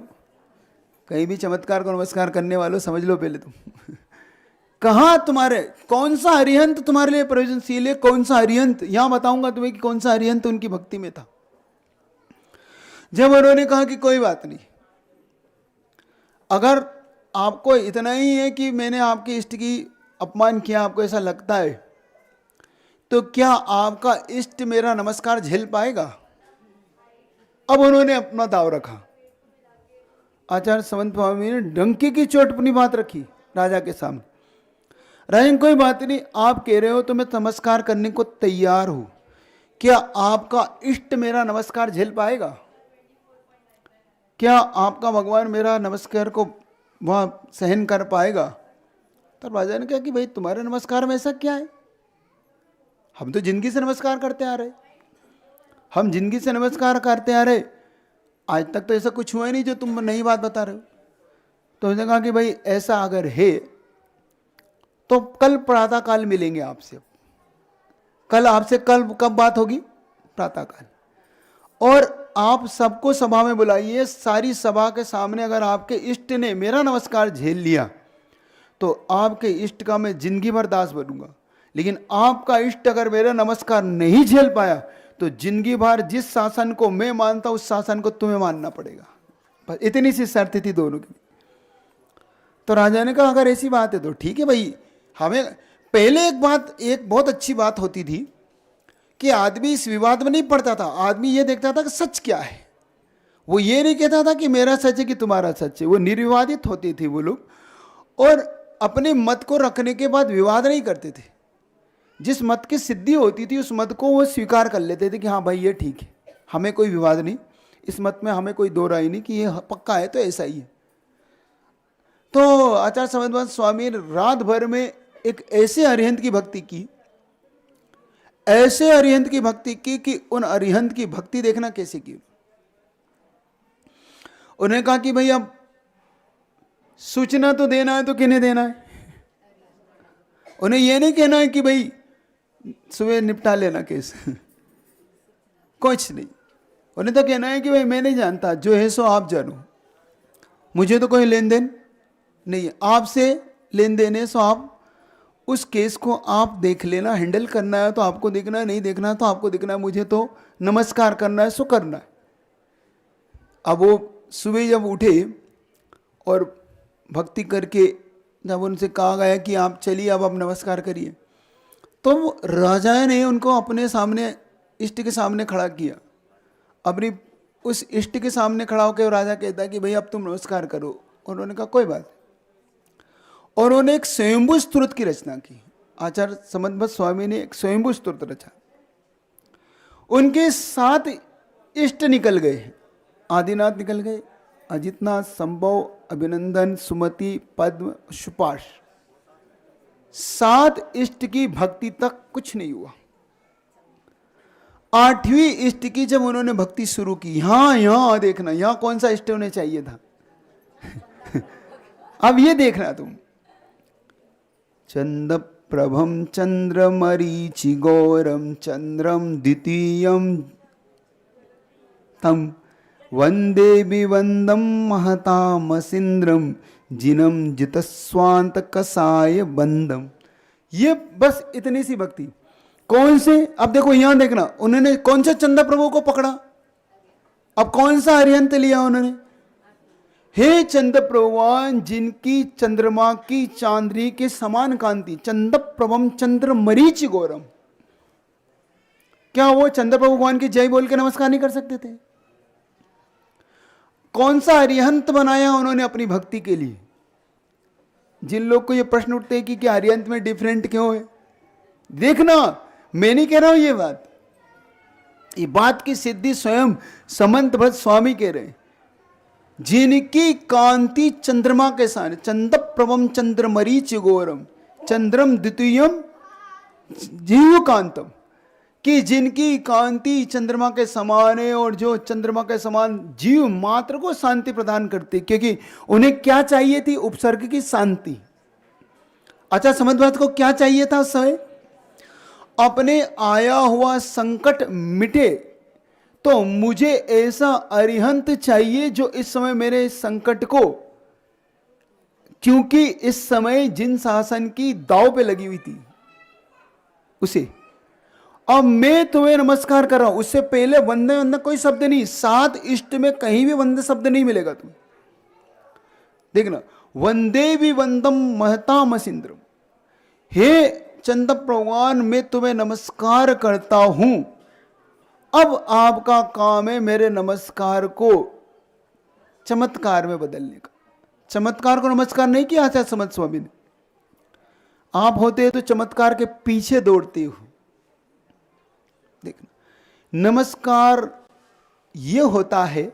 कहीं भी चमत्कार को नमस्कार करने वालों, समझ लो पहले तुम कहाँ तुम्हारे कौन सा अरिहंत तुम्हारे लिए प्रयोजनशील है, कौन सा अरिहंत, यहां बताऊंगा तुम्हें कि कौन सा अरिहंत उनकी भक्ति में था। जब उन्होंने कहा कि कोई बात नहीं, अगर आपको इतना ही है कि मैंने आपके इष्ट की अपमान किया, आपको ऐसा लगता है, तो क्या आपका इष्ट मेरा नमस्कार झेल पाएगा? अब उन्होंने अपना दाव रखा। आचार्य समंत स्वामी ने डंके की चोट अपनी बात रखी राजा के सामने। राजन कोई बात नहीं, आप कह रहे हो तो मैं नमस्कार करने को तैयार हूं, क्या आपका इष्ट मेरा नमस्कार झेल पाएगा? क्या आपका भगवान मेरा नमस्कार को वहां सहन कर पाएगा? तो राजा ने कहा कि भाई तुम्हारे नमस्कार में ऐसा क्या है, हम तो जिंदगी से नमस्कार करते आ रहे, हम जिंदगी से नमस्कार करते आ रहे, आज तक तो ऐसा कुछ हुआ ही नहीं जो तुम नई बात बता रहे हो। तो उसने कहा कि भाई ऐसा अगर है तो कल प्रातः काल मिलेंगे आपसे। कल आपसे कल कब बात होगी? प्रातः काल। और आप सबको सभा में बुलाइए, सारी सभा के सामने अगर आपके इष्ट ने मेरा नमस्कार झेल लिया तो आपके इष्ट का मैं जिंदगी भर दास बनूंगा, लेकिन आपका इष्ट अगर मेरा नमस्कार नहीं झेल पाया तो जिंदगी भर जिस शासन को मैं मानता उस शासन को तुम्हें मानना पड़ेगा। बस इतनी सी शर्त थी दोनों की। तो राजा ने कहा अगर ऐसी बात है तो ठीक है भाई। हमें पहले एक बहुत अच्छी बात होती थी कि आदमी इस विवाद में नहीं पड़ता था, आदमी ये देखता था कि सच क्या है। वो ये नहीं कहता था कि मेरा सच है कि तुम्हारा सच है, वो निर्विवादित होते थे वो लोग, और अपने मत को रखने के बाद विवाद नहीं करते थे। जिस मत की सिद्धि होती थी उस मत को वो स्वीकार कर लेते थे कि हाँ भाई ये ठीक है, हमें कोई विवाद नहीं, इस मत में हमें कोई दो राय नहीं कि ये पक्का है तो ऐसा ही है। तो आचार्य समंत स्वामी ने रात भर में एक ऐसे अरिहंत की भक्ति की, ऐसे अरिहंत की भक्ति की कि उन अरिहंत की भक्ति देखना कैसे की। उन्होंने कहा कि भाई अब सूचना तो देना है तो किन्हें देना है, उन्हें यह नहीं कहना है कि भाई सुबह निपटा लेना केस कुछ नहीं, उन्हें तो कहना है कि भाई मैं नहीं जानता, जो है सो आप जानो, मुझे तो कोई लेन देन नहीं है, आपसे लेन देन है, सो आप उस केस को आप देख लेना, हैंडल करना है तो आपको देखना है, नहीं देखना है तो आपको देखना है, मुझे तो नमस्कार करना है सो करना है। अब वो सुबह जब उठे और भक्ति करके जब उनसे कहा गया कि आप चलिए अब आप नमस्कार करिए, तो राजा ने उनको अपने सामने इष्ट के सामने खड़ा किया। अपनी उस इष्ट के सामने खड़ा होकर राजा कहता है कि भाई अब तुम नमस्कार करो। उन्होंने कहा कोई बात। और उन्होंने एक स्वयंभू स्तुत की रचना की। आचार्य समंत स्वामी ने एक स्वयंभू स्तुत रचा। उनके 7 इष्ट निकल गए, आदिनाथ निकल गए, अजितनाथ, संभव, अभिनंदन, सुमति, पद्म, सुपाश। 7 इष्ट की भक्ति तक कुछ नहीं हुआ। 8वीं इष्ट की जब उन्होंने भक्ति शुरू की, यहां देखना, यहां कौन सा इष्ट उन्हें चाहिए था अब ये देखना तुम। चंद प्रभम चंद्र मरीचि गौरम चंद्रम द्वितीयम तम वंदे विवंदम महतामसिंद्रम जिनम जितस्वांत कसाय बंदम। ये बस इतनी सी भक्ति। कौन से, अब देखो यहां देखना, उन्होंने कौन से चंद्र प्रभु को पकड़ा, अब कौन सा अरिहंत लिया उन्होंने? हे चंद्र प्रभुवान जिनकी चंद्रमा की चांदनी के समान कांति, चंद्र प्रभम चंद्र मरीचि गौरम। क्या वो चंद्र प्रभु भगवान की जय बोल के नमस्कार नहीं कर सकते थे? कौन सा अरिहंत बनाया उन्होंने अपनी भक्ति के लिए? जिन लोग को ये प्रश्न उठते हैं कि क्या अरिहंत में डिफरेंट क्यों है, देखना, मैं नहीं कह रहा हूं ये बात, ये बात की सिद्धि स्वयं समंत भट्ट स्वामी कह रहे हैं। जिनकी कांति चंद्रमा के साथ, चंद्र प्रभम चंद्र मरीचि गौरम चंद्रम द्वितीयम जीव कांतम, कि जिनकी कांति चंद्रमा के समान है और जो चंद्रमा के समान जीव मात्र को शांति प्रदान करते, क्योंकि उन्हें क्या चाहिए थी? उपसर्ग की शांति। अच्छा, समझ बात को क्या चाहिए था उस समय? अपने आया हुआ संकट मिटे, तो मुझे ऐसा अरिहंत चाहिए जो इस समय मेरे संकट को, क्योंकि इस समय जिन शासन की दाव पे लगी हुई थी उसे, अब मैं तुम्हें नमस्कार कर रहा हूं। उससे पहले वंदे वंदे कोई शब्द नहीं, 7 इष्ट में कहीं भी वंदे शब्द नहीं मिलेगा तुम्हें। देखना, वंदे भी वंदम महताम सिंद्रम, हे चंद भगवान मैं तुम्हें नमस्कार करता हूं। अब आपका काम है मेरे नमस्कार को चमत्कार में बदलने का। चमत्कार को नमस्कार नहीं किया आचार्य समर्थ स्वामी ने। आप होते तो चमत्कार के पीछे दौड़ते हो। देखना, नमस्कार ये होता है,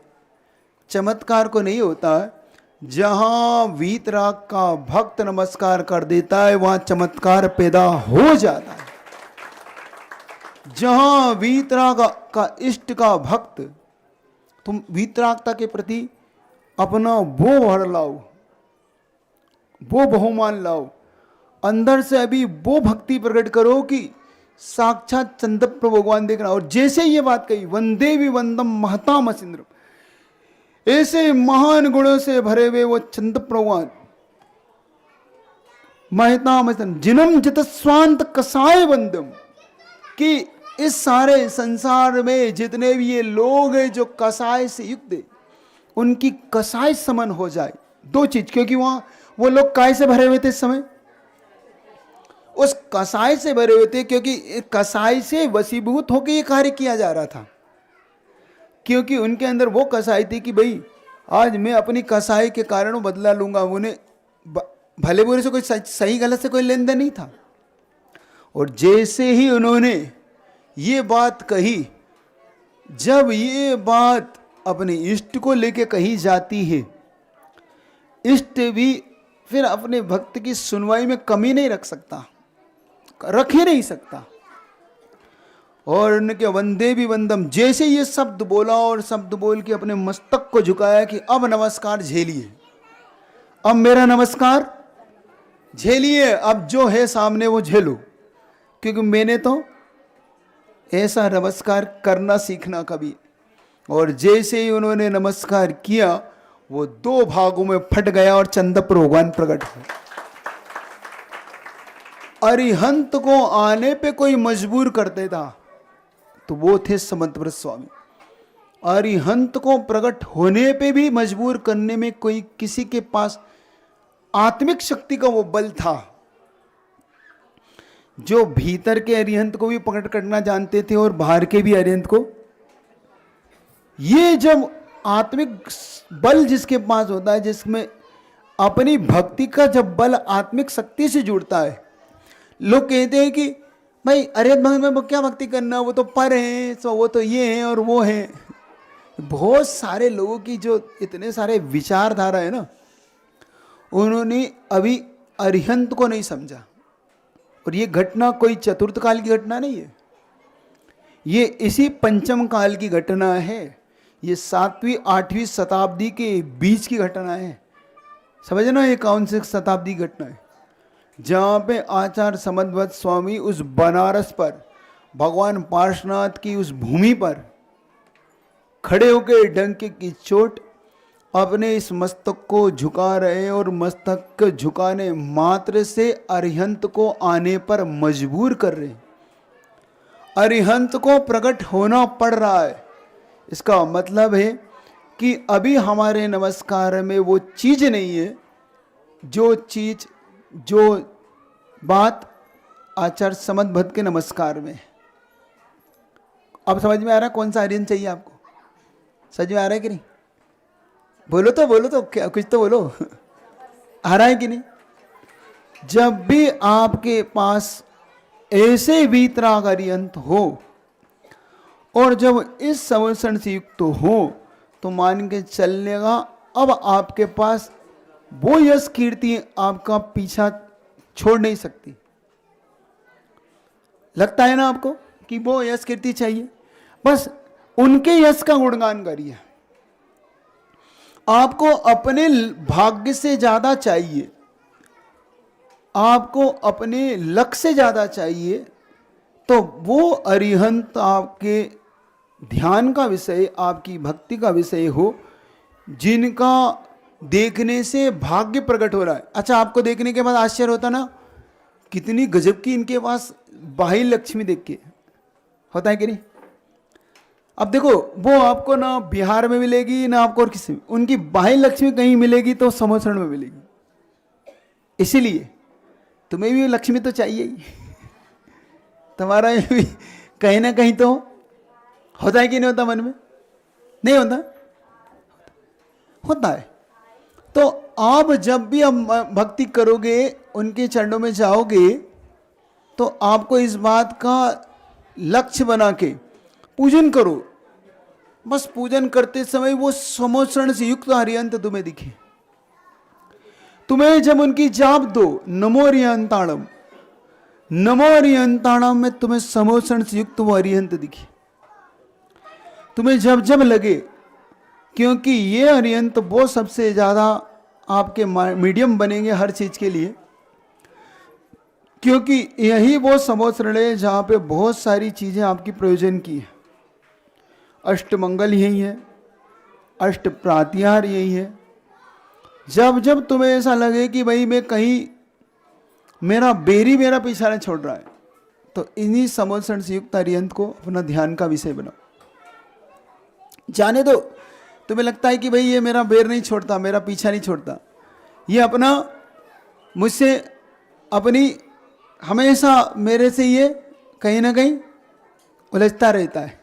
चमत्कार को नहीं होता है। जहां वीतराग का भक्त नमस्कार कर देता है वहां चमत्कार पैदा हो जाता है। जहां वीतराग का इष्ट का भक्त, तुम वीतरागता के प्रति अपना वो भर लाओ, वो बहुमान लाओ, अंदर से अभी वो भक्ति प्रकट करो कि साक्षात चंद्रप्र भगवान देख रहा। और जैसे ये बात कही, वंदे भी वंदम महताम सिंद्रम, ऐसे महान गुणों से भरे हुए वो चंद्रप्र भगवान महताम जिनम जितस्वांत कसाय वंदम, कि इस सारे संसार में जितने भी ये लोग हैं जो कसाय से युक्त है, उनकी कसाय समन हो जाए। 2 चीज, क्योंकि वहां वो लोग काय से भरे हुए थे इस समय, उस कसाय से भरे हुए थे, क्योंकि कसाय से वशीभूत होकर ये कार्य किया जा रहा था। क्योंकि उनके अंदर वो कसाई थी कि भाई आज मैं अपनी कसाई के कारण बदला लूंगा। उन्हें भले बुरे से कोई सही गलत से कोई लेन देन नहीं था। और जैसे ही उन्होंने ये बात कही, जब ये बात अपने इष्ट को लेके कही जाती है, इष्ट भी फिर अपने भक्त की सुनवाई में कमी नहीं रख सकता, रख ही नहीं सकता। और उनके वंदे भी वंदम, जैसे ये शब्द बोला और शब्द बोल के अपने मस्तक को झुकाया कि अब नमस्कार झेलिए, अब मेरा नमस्कार झेलिए, अब जो है सामने वो झेलो, क्योंकि मैंने तो ऐसा नमस्कार करना सीखना कभी। और जैसे ही उन्होंने नमस्कार किया, वो 2 भागों में फट गया और चंद्रप्र भगवान प्रकट हुए। अरिहंत को आने पे कोई मजबूर करते था तो वो थे समंतव्रत स्वामी। अरिहंत को प्रकट होने पे भी मजबूर करने में कोई किसी के पास आत्मिक शक्ति का वो बल था, जो भीतर के अरिहंत को भी प्रकट करना जानते थे और बाहर के भी अरिहंत को। ये जब आत्मिक बल जिसके पास होता है, जिसमें अपनी भक्ति का जब बल आत्मिक शक्ति से जुड़ता है, लोग कहते हैं कि भाई अरिहंत भक्त में वो क्या भक्ति करना, वो तो पर हैं, तो वो तो ये हैं और वो हैं। बहुत सारे लोगों की जो इतने सारे विचारधारा है ना, उन्होंने अभी अरिहंत को नहीं समझा। और ये घटना कोई चतुर्थ काल की घटना नहीं है, ये इसी पंचम काल की घटना है। ये 7वीं 8वीं शताब्दी के बीच की घटना है। समझना ये कौन सी शताब्दी की घटना है, जहाँ पे आचार्य समद्भक्त स्वामी उस बनारस पर, भगवान पार्श्वनाथ की उस भूमि पर खड़े होकर डंके की चोट अपने इस मस्तक को झुका रहे, और मस्तक के झुकाने मात्र से अरिहंत को आने पर मजबूर कर रहे। अरिहंत को प्रकट होना पड़ रहा है। इसका मतलब है कि अभी हमारे नमस्कार में वो चीज नहीं है, जो बात आचार्य समद्भक्त के नमस्कार में। अब समझ में आ रहा है कौन सा अरिहंत चाहिए आपको? समझ में आ रहा है कि नहीं? बोलो तो क्या, कुछ तो बोलो। आ रहा है कि नहीं? जब भी आपके पास ऐसे वीतराग अरिहंत हो और जब इस संवत्सर से युक्त हो, तो मान के चलने का अब आपके पास वो यश कीर्ति आपका पीछा छोड़ नहीं सकती। लगता है ना आपको कि वो यश कीर्ति चाहिए? बस उनके यश का गुणगान करिए। आपको अपने भाग्य से ज्यादा चाहिए, आपको अपने लक्ष्य से ज्यादा चाहिए, तो वो अरिहंत आपके ध्यान का विषय, आपकी भक्ति का विषय हो, जिनका देखने से भाग्य प्रकट हो रहा है। अच्छा, आपको देखने के बाद आश्चर्य होता ना, कितनी गजब की इनके पास बाह्य लक्ष्मी देख के, होता है कि नहीं? अब देखो, वो आपको ना बिहार में मिलेगी ना आपको और किसी में, उनकी बाह्य लक्ष्मी कहीं मिलेगी तो समोसरण में मिलेगी। इसीलिए तुम्हें भी लक्ष्मी तो चाहिए ही, तुम्हारा भी कहीं ना कहीं तो होता है कि नहीं होता? मन में नहीं होता? होता है। तो आप जब भी आप भक्ति करोगे, उनके चरणों में जाओगे, तो आपको इस बात का लक्ष्य बना के पूजन करो। बस पूजन करते समय वो समोसरण से युक्त हरियंत तुम्हें दिखे। तुम्हें जब उनकी जाप दो, नमो हरियंताणम, नमो हरियंताणम में तुम्हें समोसरण से युक्त वो हरियंत दिखे। तुम्हें जब जब लगे, क्योंकि ये हरियंत वो सबसे ज़्यादा आपके मीडियम बनेंगे हर चीज़ के लिए, क्योंकि यही वो समोसरण है जहाँ पे बहुत सारी चीज़ें आपकी प्रयोजन की है। अष्टमंगल यही है, अष्ट प्रातिहार यही है। जब जब तुम्हें ऐसा लगे कि भाई मैं कहीं मेरा पीछा नहीं छोड़ रहा है, तो इन्हीं समोसरण से युक्त हरियंत को अपना ध्यान का विषय बनाओ। जाने दो, तुम्हें लगता है कि भाई ये मेरा बेर नहीं छोड़ता, मेरा पीछा नहीं छोड़ता, ये अपना मुझसे अपनी हमेशा मेरे से ये कहीं ना कहीं उलझता रहता है।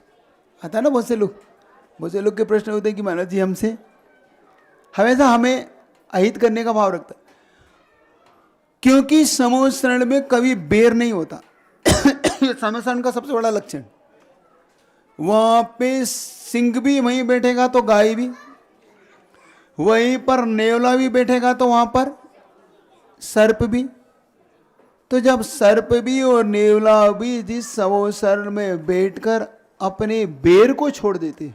आता है ना बहुत से लोग के प्रश्न होते हैं कि महाराज जी हमसे हमेशा हमें अहित करने का भाव रखता है, क्योंकि समोसरण में कभी बेर नहीं होता। समोसरण का सबसे बड़ा लक्षण, वहां पे सिंह भी वहीं बैठेगा तो गाय भी, वहीं पर नेवला भी बैठेगा तो वहां पर सर्प भी। तो जब सर्प भी और नेवला भी जिस समोसरण में बैठकर अपने बेर को छोड़ देते,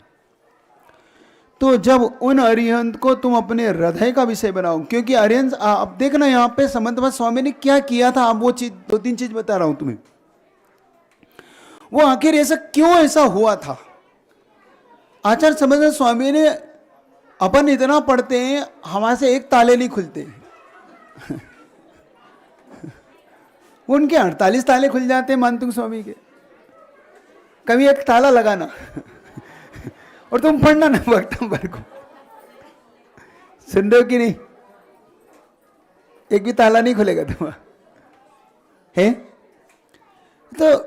तो जब उन अरिहंत को तुम अपने हृदय का विषय बनाओ, क्योंकि अरिहंत, अब देखना यहाँ पे समंतपाद स्वामी ने क्या किया था। अब वो चीज, दो तीन चीज बता रहा हूं तुम्हें, वो आखिर ऐसा क्यों ऐसा हुआ था। आचार्य समंतपाद स्वामी ने, अपन इतना पढ़ते हैं, हमारे से एक ताले नहीं खुलते, उनके 48 ताले खुल जाते हैं मानतुंग स्वामी के। कभी एक ताला लगाना और तुम पढ़ना ना भक्तम भर को, सुन रहे हो कि नहीं? एक भी ताला नहीं खुलेगा तुम्हारा, है? तो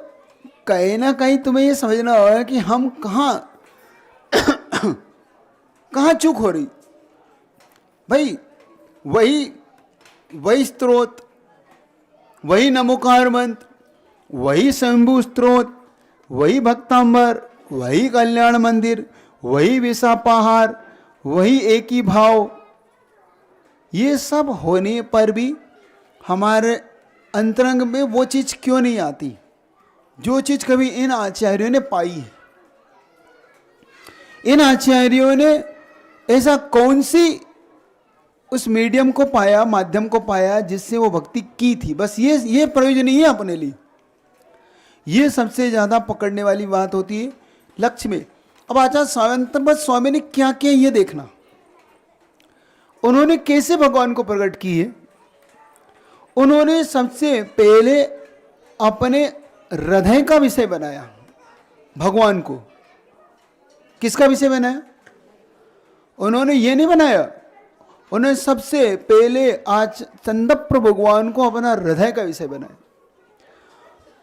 कहीं ना कहीं तुम्हें ये समझना होगा कि हम कहाँ चूक हो रही। भाई वही स्त्रोत, वही नमोकार मंत्र, वही शंभु स्त्रोत, वही भक्तांबर, वही कल्याण मंदिर, वही विसापाहार, वही एक ही भाव, ये सब होने पर भी हमारे अंतरंग में वो चीज क्यों नहीं आती जो चीज कभी इन आचार्यों ने पाई है। इन आचार्यों ने ऐसा कौन सी उस मीडियम को पाया, माध्यम को पाया, जिससे वो भक्ति की थी। बस ये प्रयोजन ही है अपने लिए। ये सबसे ज्यादा पकड़ने वाली बात होती है लक्ष्य में। अब आचार्य समंतपाद स्वामी ने क्या किया ये देखना, उन्होंने कैसे भगवान को प्रकट की है। उन्होंने सबसे पहले अपने हृदय का विषय बनाया भगवान को। किसका विषय बनाया? उन्होंने ये नहीं बनाया, उन्होंने सबसे पहले आज चंदप्र भगवान को अपना हृदय का विषय बनाया।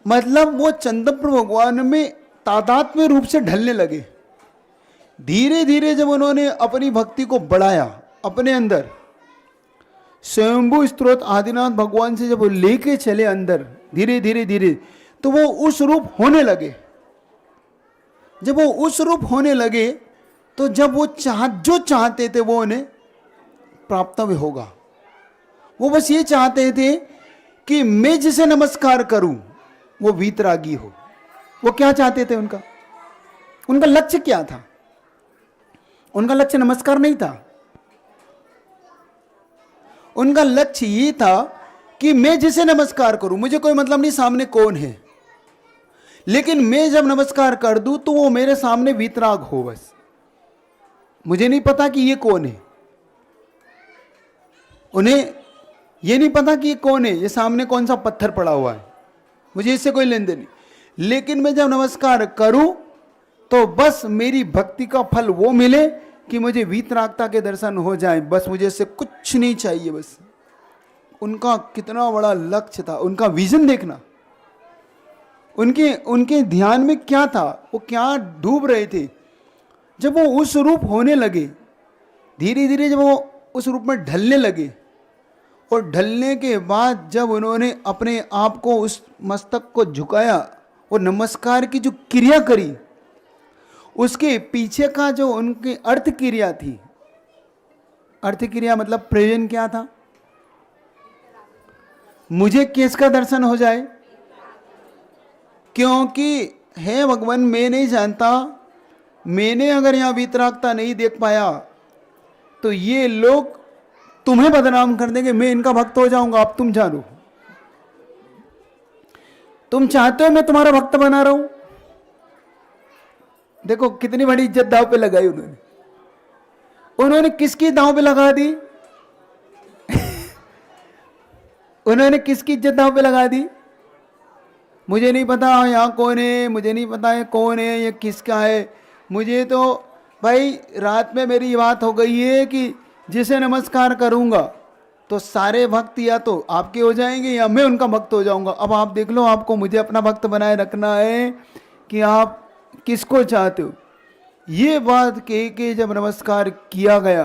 मतलब वो चंदप्र भगवान में तादात्म्य रूप से ढलने लगे। धीरे धीरे जब उन्होंने अपनी भक्ति को बढ़ाया अपने अंदर, स्वयंभू स्त्रोत आदिनाथ भगवान से जब वो लेके चले अंदर धीरे धीरे धीरे, तो वो उस रूप होने लगे। जब वो उस रूप होने लगे, तो जब वो जो चाहते थे वो उन्हें प्राप्त होगा। वो बस ये चाहते थे कि मैं जिसे नमस्कार करूं वो वीतरागी हो। वो क्या चाहते थे? उनका लक्ष्य क्या था? उनका लक्ष्य नमस्कार नहीं था। उनका लक्ष्य ये था कि मैं जिसे नमस्कार करूं, मुझे कोई मतलब नहीं सामने कौन है, लेकिन मैं जब नमस्कार कर दूं तो वो मेरे सामने वीतराग हो, बस मुझे नहीं पता कि ये कौन है, उन्हें ये नहीं पता कि ये कौन है, ये सामने कौन सा पत्थर पड़ा हुआ है, मुझे इससे कोई लेन देन नहीं। लेकिन मैं जब नमस्कार करूं तो बस मेरी भक्ति का फल वो मिले कि मुझे वीतरागता के दर्शन हो जाए, बस मुझे इससे कुछ नहीं चाहिए। बस उनका कितना बड़ा लक्ष्य था, उनका विजन देखना, उनके उनके ध्यान में क्या था, वो क्या डूब रहे थे। जब वो उस रूप होने लगे, धीरे धीरे जब वो उस रूप में ढलने लगे, और ढलने के बाद जब उन्होंने अपने आप को, उस मस्तक को झुकाया और नमस्कार की जो क्रिया करी, उसके पीछे का जो उनकी अर्थ क्रिया थी, अर्थ क्रिया मतलब प्रयोजन क्या था, मुझे किसका दर्शन हो जाए, क्योंकि हे भगवान मैं नहीं जानता, मैंने अगर यहाँ वीतरागता नहीं देख पाया तो ये लोग तुम्हें बदनाम कर देंगे, मैं इनका भक्त हो जाऊंगा, अब तुम जानो, तुम चाहते हो मैं तुम्हारा भक्त बना रहा हूं। देखो कितनी बड़ी इज्जत दांव पे लगाई उन्होंने, उन्होंने किसकी दांव पे लगा दी उन्होंने किसकी इज्जत दांव पे लगा दी, मुझे नहीं पता यहाँ कौन है, मुझे नहीं पता है कौन है, ये किसका है, मुझे तो भाई रात में मेरी बात हो गई है कि जिसे नमस्कार करूंगा तो सारे भक्त या तो आपके हो जाएंगे या मैं उनका भक्त हो जाऊंगा। अब आप देख लो, आपको मुझे अपना भक्त बनाए रखना है कि आप किसको चाहते हो। ये बात कह के जब नमस्कार किया गया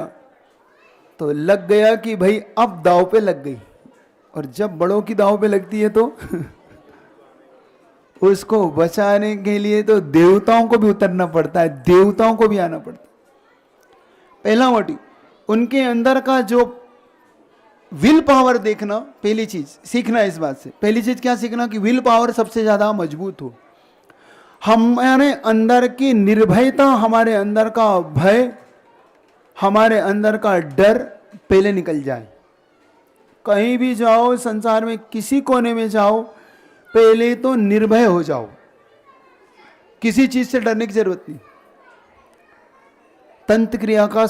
तो लग गया कि भाई अब दाव पे लग गई, और जब बड़ों की दाव पे लगती है तो उसको बचाने के लिए तो देवताओं को भी उतरना पड़ता है, देवताओं को भी आना पड़ता है। पहला मोटिव उनके अंदर का जो विल पावर देखना, पहली चीज सीखना इस बात से, पहली चीज क्या सीखना कि विल पावर सबसे ज्यादा मजबूत हो, हमारे अंदर की निर्भयता, हमारे अंदर का भय, हमारे अंदर का डर पहले निकल जाए। कहीं भी जाओ संसार में, किसी कोने में जाओ, पहले तो निर्भय हो जाओ, किसी चीज से डरने की जरूरत नहीं। तंत्र क्रिया का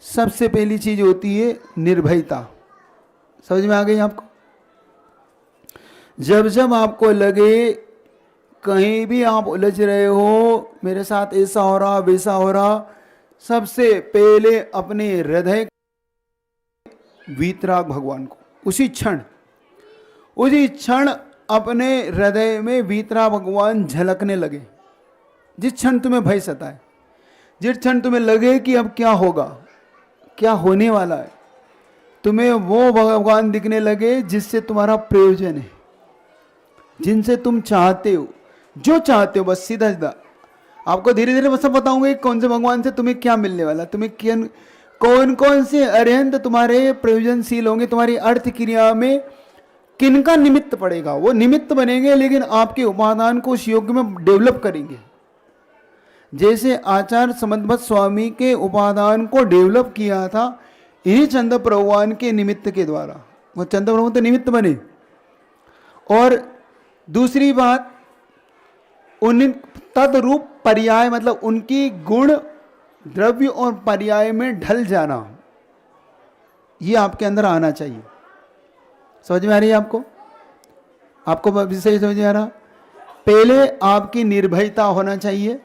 सबसे पहली चीज होती है निर्भयता। समझ में आ गई आपको? जब जब आपको लगे कहीं भी आप उलझ रहे हो, मेरे साथ ऐसा हो रहा वैसा हो रहा, सबसे पहले अपने हृदय वीतराग भगवान को, उसी क्षण अपने हृदय में वीतराग भगवान झलकने लगे। जिस क्षण तुम्हें भय सताए, जिस क्षण तुम्हें लगे कि अब क्या होगा, क्या होने वाला है, तुम्हें वो भगवान दिखने लगे जिससे तुम्हारा प्रयोजन है, जिनसे तुम चाहते हो, जो चाहते हो, बस सीधा सीधा आपको धीरे धीरे बस बताऊंगा कौन से भगवान से तुम्हें क्या मिलने वाला, तुम्हें कौन कौन से अरिहंत तुम्हारे प्रयोजनशील होंगे, तुम्हारी अर्थ क्रिया में किनका निमित्त पड़ेगा, वो निमित्त बनेंगे, लेकिन आपके उपादान को उस योग में डेवलप करेंगे। जैसे आचार्य समन्वत स्वामी के उपादान को डेवलप किया था इन्हीं चंद्र भगवान के निमित्त के द्वारा, वो चंद्र भगवान तो निमित्त बने। और दूसरी बात, उन तदरूप पर्याय, मतलब उनकी गुण द्रव्य और पर्याय में ढल जाना, ये आपके अंदर आना चाहिए। समझ में आ रही है आपको? आपको विषय समझ में आ रहा? पहले आपकी निर्भयता होना चाहिए।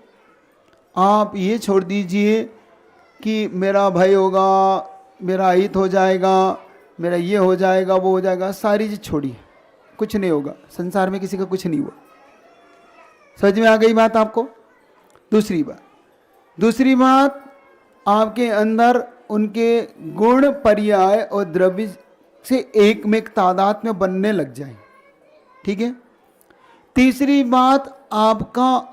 आप ये छोड़ दीजिए कि मेरा भय होगा, मेरा हित हो जाएगा, मेरा ये हो जाएगा, वो हो जाएगा, सारी चीज छोड़िए, कुछ नहीं होगा संसार में, किसी का कुछ नहीं हुआ। समझ में आ गई बात आपको? दूसरी बात आपके अंदर उनके गुण पर्याय और द्रव्य से एक में एक तादाद में बनने लग जाए, ठीक है। तीसरी बात, आपका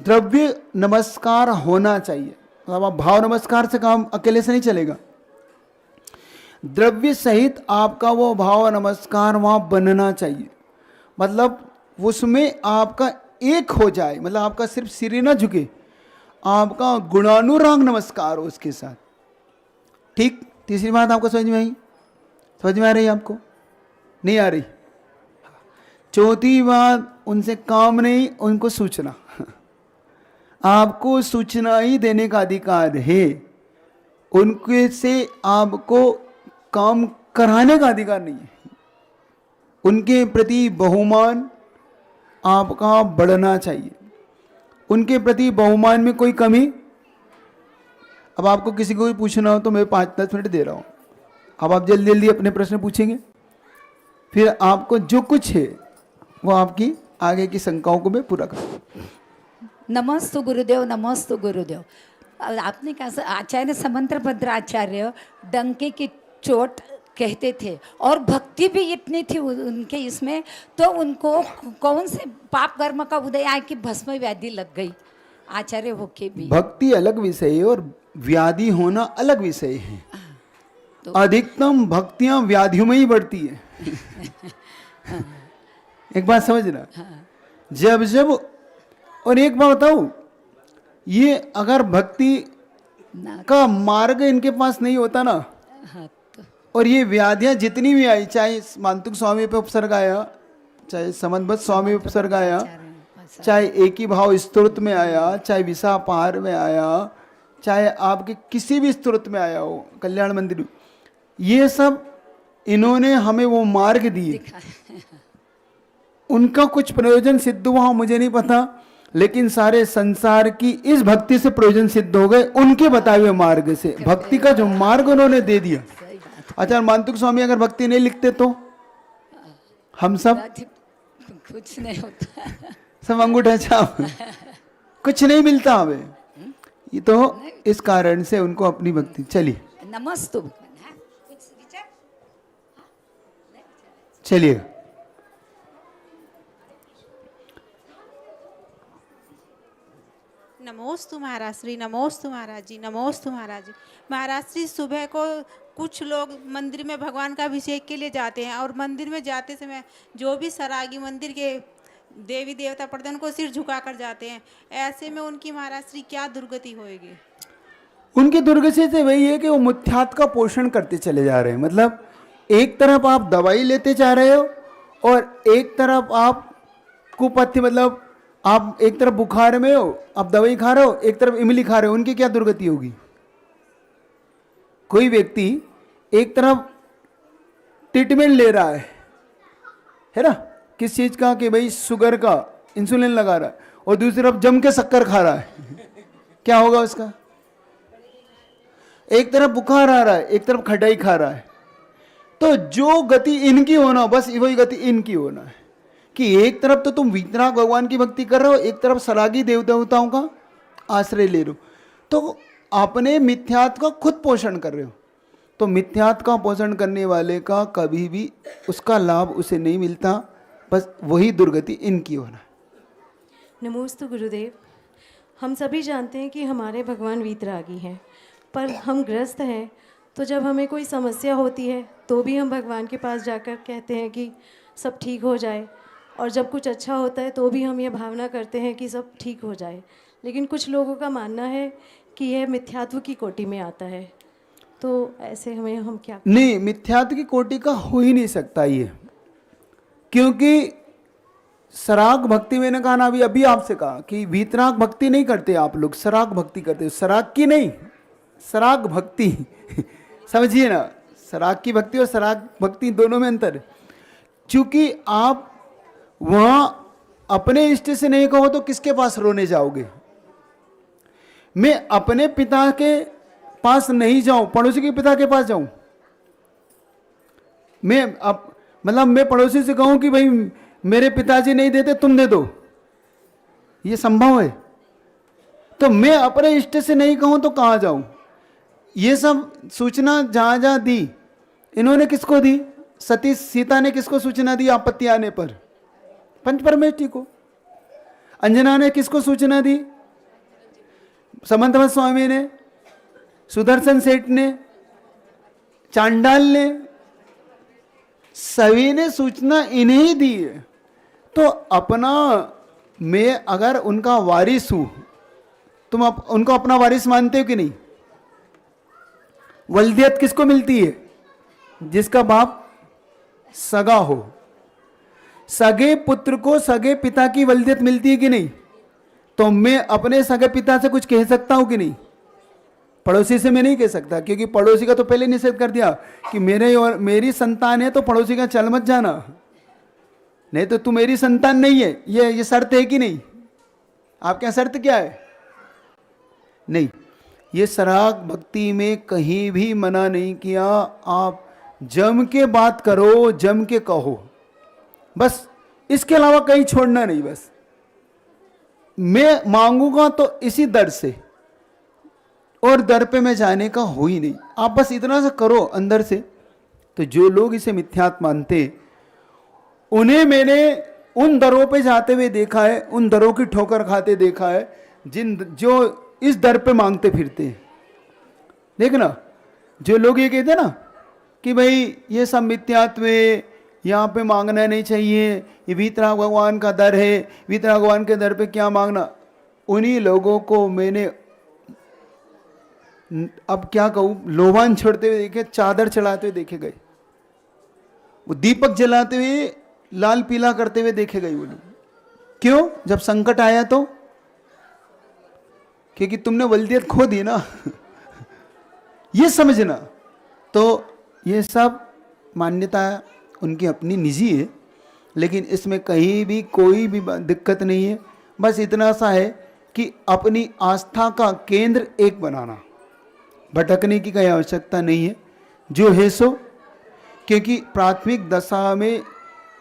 द्रव्य नमस्कार होना चाहिए, मतलब आप भाव नमस्कार से काम अकेले से नहीं चलेगा, द्रव्य सहित आपका वो भाव नमस्कार वहाँ बनना चाहिए, मतलब उसमें आपका एक हो जाए, मतलब आपका सिर्फ सिर ना झुके, आपका गुणानुराग नमस्कार हो उसके साथ, ठीक। तीसरी बात आपको समझ में आई? समझ में आ रही है आपको? नहीं आ रही? चौथी बात, उनसे काम नहीं, उनको सूचना। आपको सूचना ही देने का अधिकार है, उनके से आपको काम कराने का अधिकार नहीं है। उनके प्रति बहुमान आपका बढ़ना चाहिए, उनके प्रति बहुमान में कोई कमी। अब आपको किसी को भी पूछना हो तो मैं 5-10 मिनट दे रहा हूँ, अब आप जल्दी जल्दी अपने प्रश्न पूछेंगे, फिर आपको जो कुछ है वो आपकी आगे की शंकाओं को मैं पूरा करूँ। नमस्तु गुरुदेव, नमस्तु गुरुदेव। आपने कहा आचार्य समंतभद्र आचार्य डंके की चोट कहते थे और भक्ति भी इतनी थी उनके इसमें, तो उनको कौन से पाप कर्म का उदय आया कि भस्म व्याधि लग गई आचार्य होके भी? भक्ति अलग विषय है और व्याधि होना अलग विषय है। तो अधिकतम भक्तियां व्याधियों में ही बढ़ती है। एक बात समझना, जब जब, और एक बात बताऊं, ये अगर भक्ति का मार्ग इनके पास नहीं होता ना, और ये व्याधियां जितनी भी आई, चाहे मांतुक स्वामी पे उपसर्ग आया, चाहे समन्वत स्वामी पे उपसर्ग आया, चाहे एक ही भाव स्तोत्र में आया, चाहे विसापार में आया, चाहे आपके किसी भी स्तोत्र में आया हो, कल्याण मंदिर, ये सब इन्होंने हमें वो मार्ग दिए। उनका कुछ प्रयोजन सिद्ध हुआ मुझे नहीं पता, लेकिन सारे संसार की इस भक्ति से प्रयोजन सिद्ध हो गए, उनके बताए हुए मार्ग से। भक्ति का जो मार्ग उन्होंने दे दिया। आचार्य मांतुक स्वामी अगर भक्ति नहीं लिखते तो हम सब कुछ नहीं होता, सब अंगूठा छाप, कुछ नहीं मिलता हमें। ये तो इस कारण से उनको अपनी भक्ति। चलिए नमस्तु, चलिए नमोस्तु महाराज श्री, नमोस्तु महाराज जी, नमोस्तु महाराज जी। महाराज श्री, सुबह को कुछ लोग मंदिर में भगवान का अभिषेक के लिए जाते हैं और मंदिर में जाते समय जो भी सरागी मंदिर के देवी देवता पड़ते हैं उनको सिर झुका कर जाते हैं। ऐसे में उनकी महाराज श्री क्या दुर्गति होएगी? उनकी दुर्गति से वही है कि वो मिथ्यात्व का पोषण करते चले जा रहे हैं। मतलब एक तरफ आप दवाई लेते जा रहे हो और एक तरफ आप कुपथ्य, मतलब आप एक तरफ बुखार में हो, आप दवाई खा रहे हो, एक तरफ इमली खा रहे हो, उनकी क्या दुर्गति होगी? कोई व्यक्ति एक तरफ ट्रीटमेंट ले रहा है ना, किस चीज का, कि भाई शुगर का इंसुलिन लगा रहा है, और दूसरी तरफ जम के शक्कर खा रहा है, क्या होगा उसका? एक तरफ बुखार आ रहा है, एक तरफ खटाई खा रहा है। तो जो गति इनकी होना, बस वही गति इनकी होना है कि एक तरफ तो तुम वीतराग भगवान की भक्ति कर रहे हो, एक तरफ सरागी देवताओं का आश्रय ले रहे हो, तो अपने मिथ्यात्व का खुद पोषण कर रहे हो। तो मिथ्यात्व का पोषण करने वाले का कभी भी उसका लाभ उसे नहीं मिलता, बस वही दुर्गति इनकी होना है। नमोस्तु गुरुदेव। हम सभी जानते हैं कि हमारे भगवान वीतरागी हैं, पर हम ग्रस्त हैं, तो जब हमें कोई समस्या होती है तो भी हम भगवान के पास जाकर कहते हैं कि सब ठीक हो जाए, और जब कुछ अच्छा होता है तो भी हम ये भावना करते हैं कि सब ठीक हो जाए। लेकिन कुछ लोगों का मानना है कि यह मिथ्यात्व की कोटि में आता है, तो ऐसे हम क्या? नहीं, मिथ्यात्व की कोटि का हो ही नहीं सकता ये, क्योंकि सराग भक्ति, मैंने कहा ना अभी आपसे कहा कि वीतराग भक्ति नहीं करते आप लोग, सराग भक्ति करते हो। सराग की नहीं, सराग भक्ति समझिए ना, सराग की भक्ति और सराग भक्ति दोनों में अंतर है। क्योंकि आप वहां अपने इष्ट से नहीं कहो तो किसके पास रोने जाओगे? मैं अपने पिता के पास नहीं जाऊं, पड़ोसी के पिता के पास जाऊं? मैं पड़ोसी से कहूं कि भाई मेरे पिताजी नहीं देते, तुम दे दो, ये संभव है? तो मैं अपने इष्ट से नहीं कहूं तो कहां जाऊं? ये सब सूचना जहां जहां दी, इन्होंने किसको दी? सती सीता ने किसको सूचना दी आपत्ति आने पर? पंच परमेष्ठी को। अंजना ने किसको सूचना दी? समंतभद्र स्वामी ने, सुदर्शन सेठ ने, चांडाल ने, सभी ने सूचना इन्हें ही दी है। तो अपना, मैं अगर उनका वारिस हूं, तुम उनको अपना वारिस मानते हो कि नहीं? वल्दियत किसको मिलती है? जिसका बाप सगा हो। सगे पुत्र को सगे पिता की वल्दियत मिलती है कि नहीं? तो मैं अपने सगे पिता से कुछ कह सकता हूं कि नहीं? पड़ोसी से मैं नहीं कह सकता, क्योंकि पड़ोसी का तो पहले निषेध कर दिया कि मेरे और मेरी संतान है तो पड़ोसी का चल मत जाना, नहीं तो तू मेरी संतान नहीं है। ये शर्त है कि नहीं? आपके यहाँ शर्त क्या है? नहीं, ये सराग भक्ति में कहीं भी मना नहीं किया। आप जम के बात करो, जम के कहो, बस इसके अलावा कहीं छोड़ना नहीं। बस मैं मांगूंगा तो इसी दर से, और दर पे मैं जाने का हो ही नहीं। आप बस इतना सा करो अंदर से। तो जो लोग इसे मिथ्यात्व मानते, उन्हें मैंने उन दरों पे जाते हुए देखा है, उन दरों की ठोकर खाते देखा है जो इस दर पे मांगते फिरते हैं। देखना, जो लोग ये कहते हैं ना कि भाई ये सब मिथ्यात्व है, यहाँ पे मांगना नहीं चाहिए, ये वीतराग भगवान का दर है, वीतराग भगवान के दर पे क्या मांगना, उन्हीं लोगों को मैंने अब क्या कहूँ, लोभान छोड़ते हुए देखे, चादर चढ़ाते हुए देखे गए, वो दीपक जलाते हुए लाल पीला करते हुए देखे गए। वो लोग क्यों? जब संकट आया तो, क्योंकि तुमने वल्दियत खो दी ना। ये समझना। तो ये सब मान्यता उनकी अपनी निजी है, लेकिन इसमें कहीं भी कोई भी दिक्कत नहीं है। बस इतना सा है कि अपनी आस्था का केंद्र एक बनाना, भटकने की कोई आवश्यकता नहीं है। जो है सो, क्योंकि प्राथमिक दशा में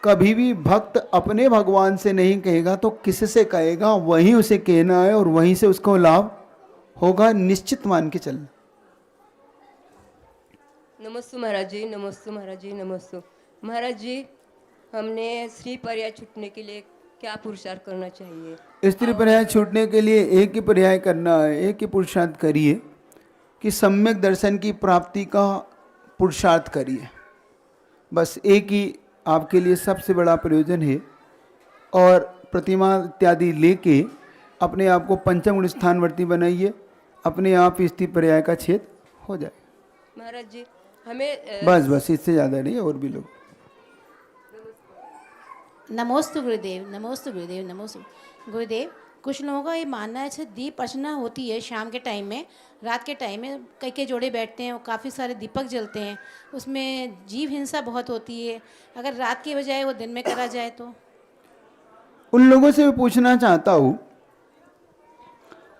कभी भी भक्त अपने भगवान से नहीं कहेगा तो किससे कहेगा? वहीं उसे कहना है और वहीं से उसको लाभ होगा, निश्चित मान के चलना। नमस्ते महाराज जी, नमस्ते महाराज जी, नमस्ते महाराज जी। हमने स्त्री पर्याय छूटने के लिए क्या पुरुषार्थ करना चाहिए? स्त्री पर्याय छूटने के लिए एक ही पर्याय करना है, एक ही पुरुषार्थ करिए कि सम्यक दर्शन की प्राप्ति का पुरुषार्थ करिए। बस एक ही आपके लिए सबसे बड़ा प्रयोजन है। और प्रतिमा इत्यादि लेके अपने आप को पंचम गुण स्थानवर्ती बनाइए, अपने आप स्त्री पर्याय का छेद हो जाए। महाराज जी हमें बस इससे ज़्यादा नहीं, और भी लोग। नमोस्तु गुरुदेव, नमोस्तु गुरुदेव, नमोस्तु गुरुदेव। कुछ लोगों का ये मानना है अच्छा दीप अर्चना होती है शाम के टाइम में, रात के टाइम में कई कई जोड़े बैठते हैं और काफ़ी सारे दीपक जलते हैं, उसमें जीव हिंसा बहुत होती है। अगर रात के बजाय वो दिन में करा जाए तो? उन लोगों से मैं पूछना चाहता हूँ,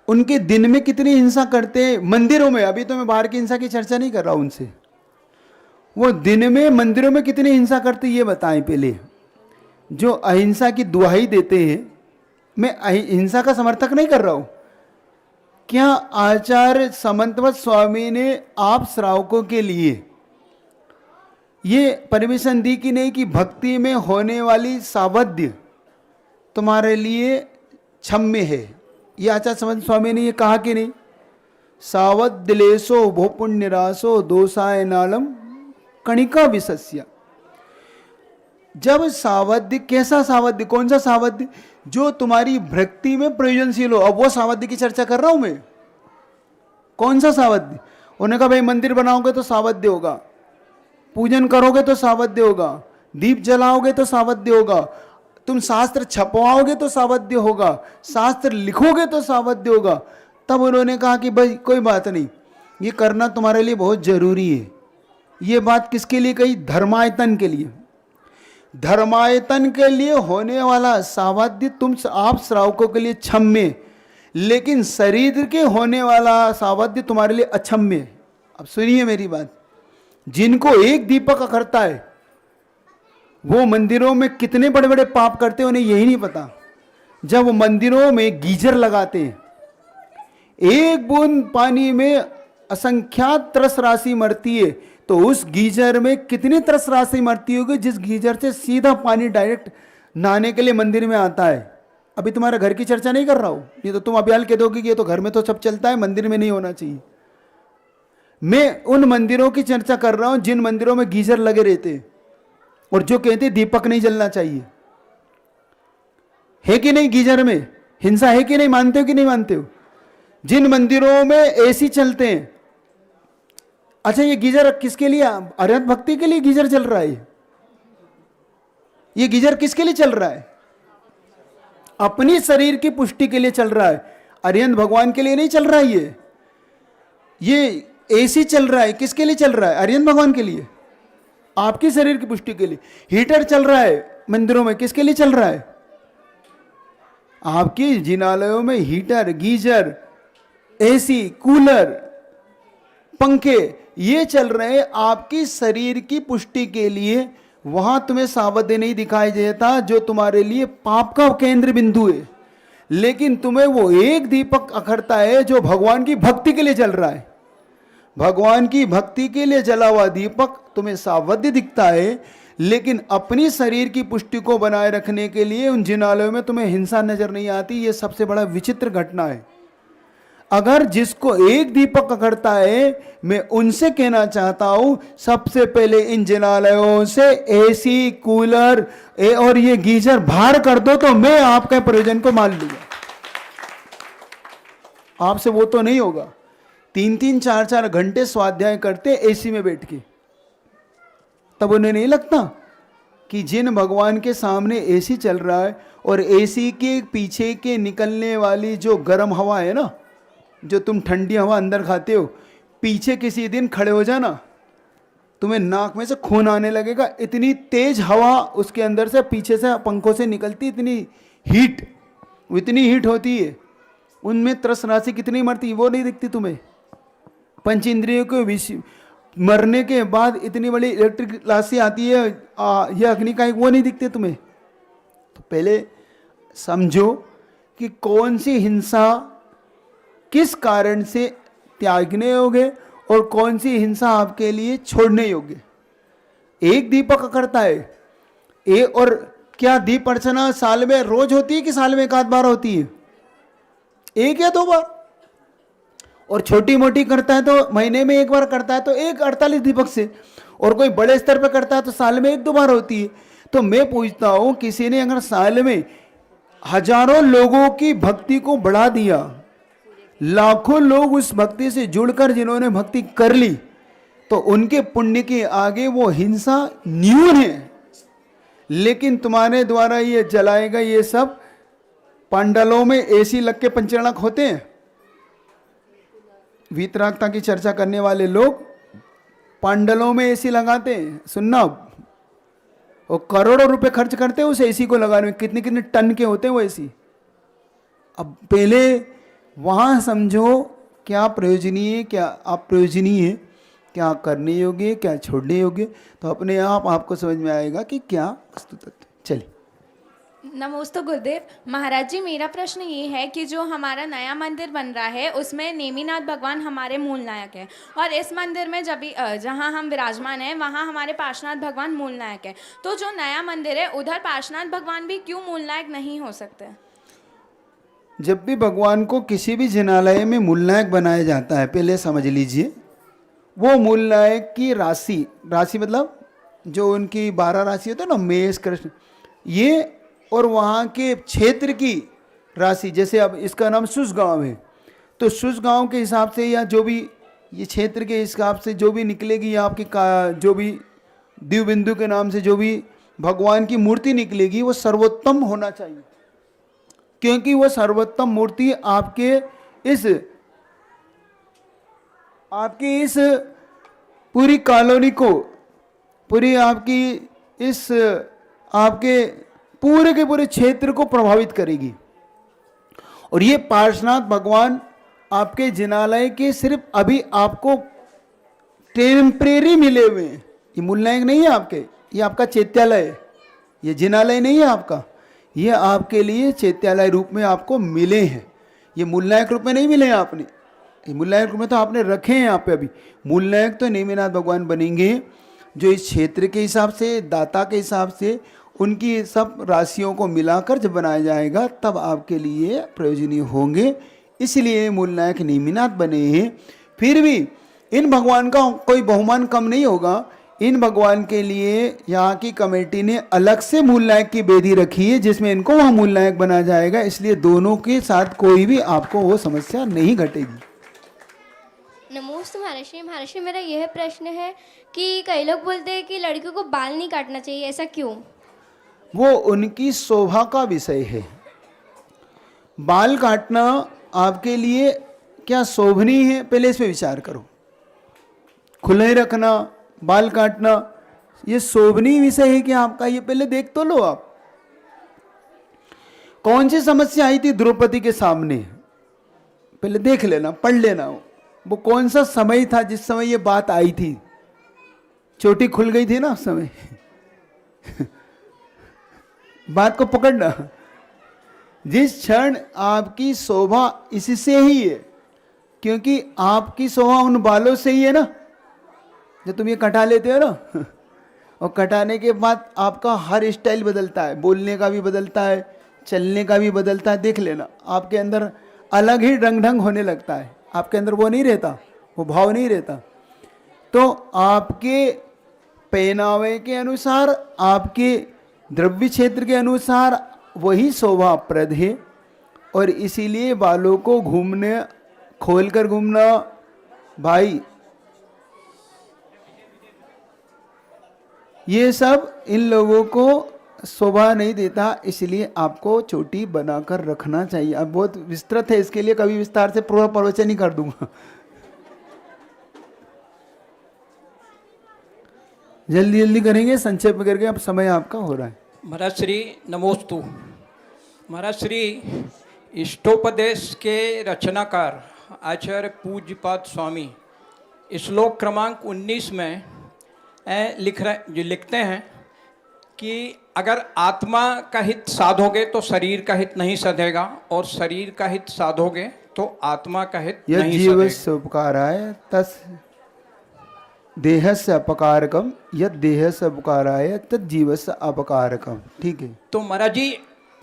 उनके दिन में कितनी हिंसा करते हैं मंदिरों में? अभी तो मैं बाहर की हिंसा की चर्चा नहीं कर रहा हूँ उनसे। वो दिन में मंदिरों में कितनी हिंसा करते ये बताएं पहले। जो अहिंसा की दुहाई देते हैं, मैं हिंसा का समर्थक नहीं कर रहा हूँ। क्या आचार्य समंतवत स्वामी ने आप श्रावकों के लिए ये परमिशन दी कि नहीं कि भक्ति में होने वाली सावध्य तुम्हारे लिए क्षम्य है? ये आचार्य समंत स्वामी ने ये कहा कि नहीं? सावद्दिलेशो भो पुण्यरासो दोषाय नालम कणिका विसस्य। जब सावध्य, कैसा सावध्य, कौन सा सावध्य? जो तुम्हारी भक्ति में प्रयोजनशील हो। अब वो सावध्य की चर्चा कर रहा हूं मैं। कौन सा सावध्य? उन्होंने कहा भाई मंदिर बनाओगे तो सावध्य होगा, पूजन करोगे तो सावध्य होगा, दीप जलाओगे तो सावध्य होगा, तुम शास्त्र छपवाओगे तो सावध्य होगा, शास्त्र लिखोगे तो सावध्य होगा। तब उन्होंने कहा कि भाई कोई बात नहीं, ये करना तुम्हारे लिए बहुत जरूरी है। ये बात किसके लिए कही? धर्मायतन के लिए। धर्मायतन के लिए होने वाला सावध्य तुम आप श्रावकों के लिए क्षम्य, लेकिन शरीर के होने वाला सावध्य तुम्हारे लिए अक्षम्य। अब सुनिए मेरी बात। जिनको एक दीपक अखरता है वो मंदिरों में कितने बड़े बड़े पाप करते हैं उन्हें यही नहीं पता। जब वो मंदिरों में गीजर लगाते हैं, एक बूंद पानी में असंख्यात त्रस राशि मरती है, तो उस गीजर में कितनी त्रस राशि मरती होगी जिस गीजर से सीधा पानी डायरेक्ट नहाने के लिए मंदिर में आता है। अभी तुम्हारे घर की चर्चा नहीं कर रहा हूं, ये तो तुम अभियाल कह दोगे कि ये तो घर में तो सब चलता है, मंदिर में नहीं होना चाहिए। मैं उन मंदिरों की चर्चा कर रहा हूं जिन मंदिरों में गीजर लगे रहते और जो कहते दीपक नहीं जलना चाहिए। है कि नहीं? गीजर में हिंसा है कि नहीं? मानते हो कि नहीं मानते हो? जिन मंदिरों में एसी चलते हैं, अच्छा ये गीजर किसके लिए? अरिहंत भक्ति के लिए गीजर चल रहा है। ये गीजर किसके लिए चल रहा है? अपनी शरीर की पुष्टि के लिए चल रहा है, अरिहंत भगवान के लिए नहीं चल रहा है। ये एसी चल रहा है, किसके लिए चल रहा है? अरिहंत भगवान के लिए, आपके शरीर की पुष्टि के लिए। हीटर चल रहा है मंदिरों में, किसके लिए चल रहा है? आपके जिनालयों में हीटर, गीजर, एसी, कूलर, पंखे ये चल रहे हैं आपकी शरीर की पुष्टि के लिए। वहां तुम्हें सावधानी नहीं दिखाई देता जो तुम्हारे लिए पाप का केंद्र बिंदु है, लेकिन तुम्हें वो एक दीपक अखरता है जो भगवान की भक्ति के लिए जल रहा है। भगवान की भक्ति के लिए जला हुआ दीपक तुम्हें सावध्य दिखता है, लेकिन अपनी शरीर की पुष्टि को बनाए रखने के लिए उन जिनालयों में तुम्हें हिंसा नजर नहीं आती। ये सबसे बड़ा विचित्र घटना है। अगर जिसको एक दीपक अखरता है, मैं उनसे कहना चाहता हूं सबसे पहले इन जिनालयों से एसी, कूलर और ये गीजर बाहर कर दो, तो मैं आपके प्रयोजन को मान लूंगा। आपसे वो तो नहीं होगा। 3-3, 4-4 घंटे स्वाध्याय करते एसी में बैठ के, तब उन्हें नहीं लगता कि जिन भगवान के सामने एसी चल रहा है और एसी के पीछे के निकलने वाली जो गर्म हवा है ना, जो तुम ठंडी हवा अंदर खाते हो, पीछे किसी दिन खड़े हो जाना, तुम्हें नाक में से खून आने लगेगा। इतनी तेज हवा उसके अंदर से, पीछे से पंखों से निकलती, इतनी हीट होती है। उनमें त्रस राशि कितनी मरती वो नहीं दिखती तुम्हें। पंच इंद्रियों को मरने के बाद इतनी बड़ी इलेक्ट्रिक राशि आती है, यह अग्नि का वो नहीं दिखते तुम्हें। तो पहले समझो कि कौन सी हिंसा किस कारण से त्यागने योग्य और कौन सी हिंसा आपके लिए छोड़ने योग्य। एक दीपक अखरता है, और क्या दीप अर्चना साल में रोज होती है कि साल में 1 बार होती है? 1 या 2 बार। और छोटी मोटी करता है तो महीने में 1 बार करता है तो 48 दीपक से, और कोई बड़े स्तर पर करता है तो साल में 1-2 बार होती है। तो मैं पूछता हूं, किसी ने अगर साल में हजारों लोगों की भक्ति को बढ़ा दिया, लाखों लोग उस भक्ति से जुड़कर जिन्होंने भक्ति कर ली, तो उनके पुण्य के आगे वो हिंसा न्यून है। लेकिन तुम्हारे द्वारा ये जलाएगा, ये सब पंडालों में एसी लग के पंचरणक होते हैं। वीतरागता की चर्चा करने वाले लोग पंडालों में एसी लगाते हैं, सुनना, और करोड़ों रुपए खर्च करते हैं उस एसी को लगाने में। कितने कितने टन के होते हैं वो एसी। अब पहले वहाँ समझो क्या प्रयोजनीय, क्या अप्रयोजनीय है, क्या करने योग्य, क्या छोड़ने योग्य, तो अपने आप आपको समझ में आएगा कि क्या वस्तु तत्व। चलिए। नमोस्तु गुरुदेव। महाराज जी, मेरा प्रश्न ये है कि जो हमारा नया मंदिर बन रहा है उसमें नेमिनाथ भगवान हमारे मूल नायक हैं, और इस मंदिर में जहाँ हम विराजमान हैं वहाँ हमारे पार्श्वनाथ भगवान मूल नायक हैं। तो जो नया मंदिर है उधर पार्श्वनाथ भगवान भी क्यों मूल नायक नहीं हो सकते? जब भी भगवान को किसी भी जिनालय में मूल नायक बनाया जाता है, पहले समझ लीजिए वो मूल नायक की राशि मतलब जो उनकी 12 राशि होती है ना, मेष, कृष्ण, ये, और वहाँ के क्षेत्र की राशि। जैसे अब इसका नाम सुस गाँव है, तो सुस गाँव के हिसाब से या जो भी ये क्षेत्र के हिसाब से जो भी निकलेगी, या आपकी जो भी दिव्य बिंदु के नाम से जो भी भगवान की मूर्ति निकलेगी वो सर्वोत्तम होना चाहिए, क्योंकि वो सर्वोत्तम मूर्ति आपके इस पूरी कॉलोनी को, पूरी आपके पूरे के पूरे क्षेत्र को प्रभावित करेगी। और ये पार्श्वनाथ भगवान आपके जिनालय के सिर्फ अभी आपको टेम्परेरी मिले हुए हैं। ये मूल नायक नहीं है आपके, ये आपका चैत्यालय है, ये जिनालय नहीं है आपका, ये आपके लिए चैत्यालय रूप में आपको मिले हैं। ये मूल नायक रूप में नहीं मिले हैं आपने, ये मूल नायक रूप में तो आपने रखे हैं यहाँ पे। अभी मूल नायक तो नेमिनाथ भगवान बनेंगे जो इस क्षेत्र के हिसाब से, दाता के हिसाब से, उनकी सब राशियों को मिलाकर जब बनाया जाएगा तब आपके लिए प्रयोजनीय होंगे। इसलिए मूल नायक नेमिनाथ बने हैं। फिर भी इन भगवान का कोई बहुमान कम नहीं होगा। इन भगवान के लिए यहाँ की कमेटी ने अलग से मूल नायक की बेदी रखी है जिसमें इनको वहाँ मूल नायक बनाया जाएगा। इसलिए दोनों के साथ कोई भी आपको वो समस्या नहीं घटेगी। नमोस्तु महर्षि। महर्षि, मेरा यह प्रश्न है कि कई लोग बोलते हैं कि लड़कियों को बाल नहीं काटना चाहिए, ऐसा क्यों? वो उनकी शोभा का विषय है। बाल काटना आपके लिए क्या शोभनीय है, पहले इस पे विचार करो। खुले रखना, बाल काटना, ये शोभनीय विषय है कि आपका, ये पहले देख तो लो आप। कौन सी समस्या आई थी द्रौपदी के सामने, पहले देख लेना, पढ़ लेना। वो कौन सा समय था जिस समय ये बात आई थी? चोटी खुल गई थी ना उस समय। बात को पकड़ना। जिस क्षण आपकी शोभा इससे ही है, क्योंकि आपकी शोभा उन बालों से ही है ना, जो तुम ये कटा लेते हो ना। और कटाने के बाद आपका हर स्टाइल बदलता है, बोलने का भी बदलता है, चलने का भी बदलता है। देख लेना, आपके अंदर अलग ही रंग ढंग होने लगता है। आपके अंदर वो नहीं रहता, वो भाव नहीं रहता। तो आपके पहनावे के अनुसार, आपके द्रव्य क्षेत्र के अनुसार वही शोभाप्रद है। और इसीलिए बालों को घूमने, खोलकर घूमना, भाई ये सब इन लोगों को शोभा नहीं देता। इसलिए आपको चोटी बनाकर रखना चाहिए। अब बहुत विस्तृत है, इसके लिए कभी विस्तार से पूरा प्रवचन ही कर दूंगा। जल्दी जल्दी करेंगे, संक्षेप में करके, अब समय आपका हो रहा है। महाराज श्री नमोस्तु। महाराज श्री इष्टोपदेश के रचनाकार आचार्य पूज्यपाद स्वामी श्लोक क्रमांक 19 में लिखते हैं कि अगर आत्मा का हित साधोगे तो शरीर का हित नहीं सधेगा, और शरीर का हित साधोगे तो आत्मा का हित नहीं सधेगा। जीवस्य उपकाराय तस् देहस्य अपकारकम, यद देहस्य उपकाराय तद जीवस्य अपकारकम। ठीक है। तो महाराज जी,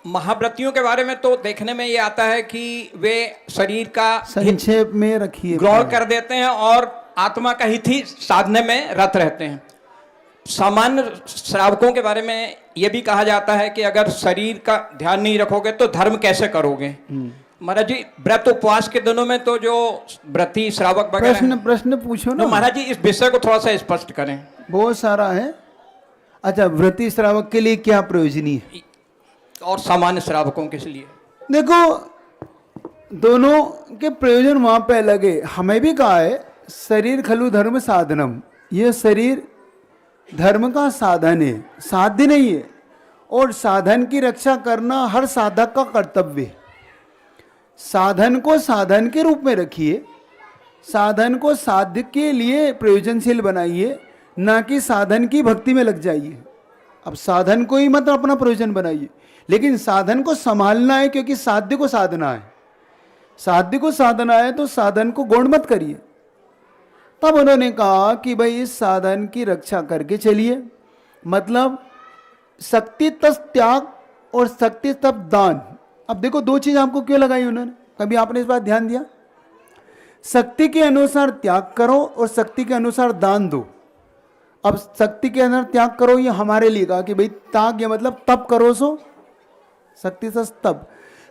महाव्रतियों के बारे में तो देखने में ये आता है कि वे शरीर का संक्षेप में रखिए, ग्रहण कर देते हैं और आत्मा का हित ही साधने में रत रहते हैं। सामान्य श्रावकों के बारे में यह भी कहा जाता है कि अगर शरीर का ध्यान नहीं रखोगे तो धर्म कैसे करोगे। महाराज जी, व्रत उपवास के दिनों में तो जो व्रती श्रावक वगैरह प्रश्न पूछो ना। तो महाराज जी, इस विषय को थोड़ा सा स्पष्ट करें। बहुत सारा है। अच्छा, व्रती श्रावक के लिए क्या प्रयोजनीय है और सामान्य श्रावकों के लिए? देखो, दोनों के प्रयोजन वहां पे अलग है। हमें भी कहा है शरीर खलु धर्म साधनम, ये शरीर धर्म का साधन है, साध्य नहीं है। और साधन की रक्षा करना हर साधक का कर्तव्य है। साधन को साधन के रूप में रखिए, साधन को साध्य के लिए प्रयोजनशील बनाइए, ना कि साधन की भक्ति में लग जाइए। अब साधन को ही मत अपना प्रयोजन बनाइए, लेकिन साधन को संभालना है, क्योंकि साध्य को साधना है। साध्य को साधना है तो साधन को गौण मत करिए। तब उन्होंने कहा कि भाई इस साधन की रक्षा करके चलिए। मतलब शक्ति तस त्याग और शक्ति तब दान। अब देखो, दो चीज आपको क्यों लगाई उन्होंने, कभी आपने इस बात ध्यान दिया? शक्ति के अनुसार त्याग करो और शक्ति के अनुसार दान दो। अब शक्ति के अनुसार त्याग करो, ये हमारे लिए कहा कि भाई त्याग ये मतलब तप करो, सो शक्ति से तप।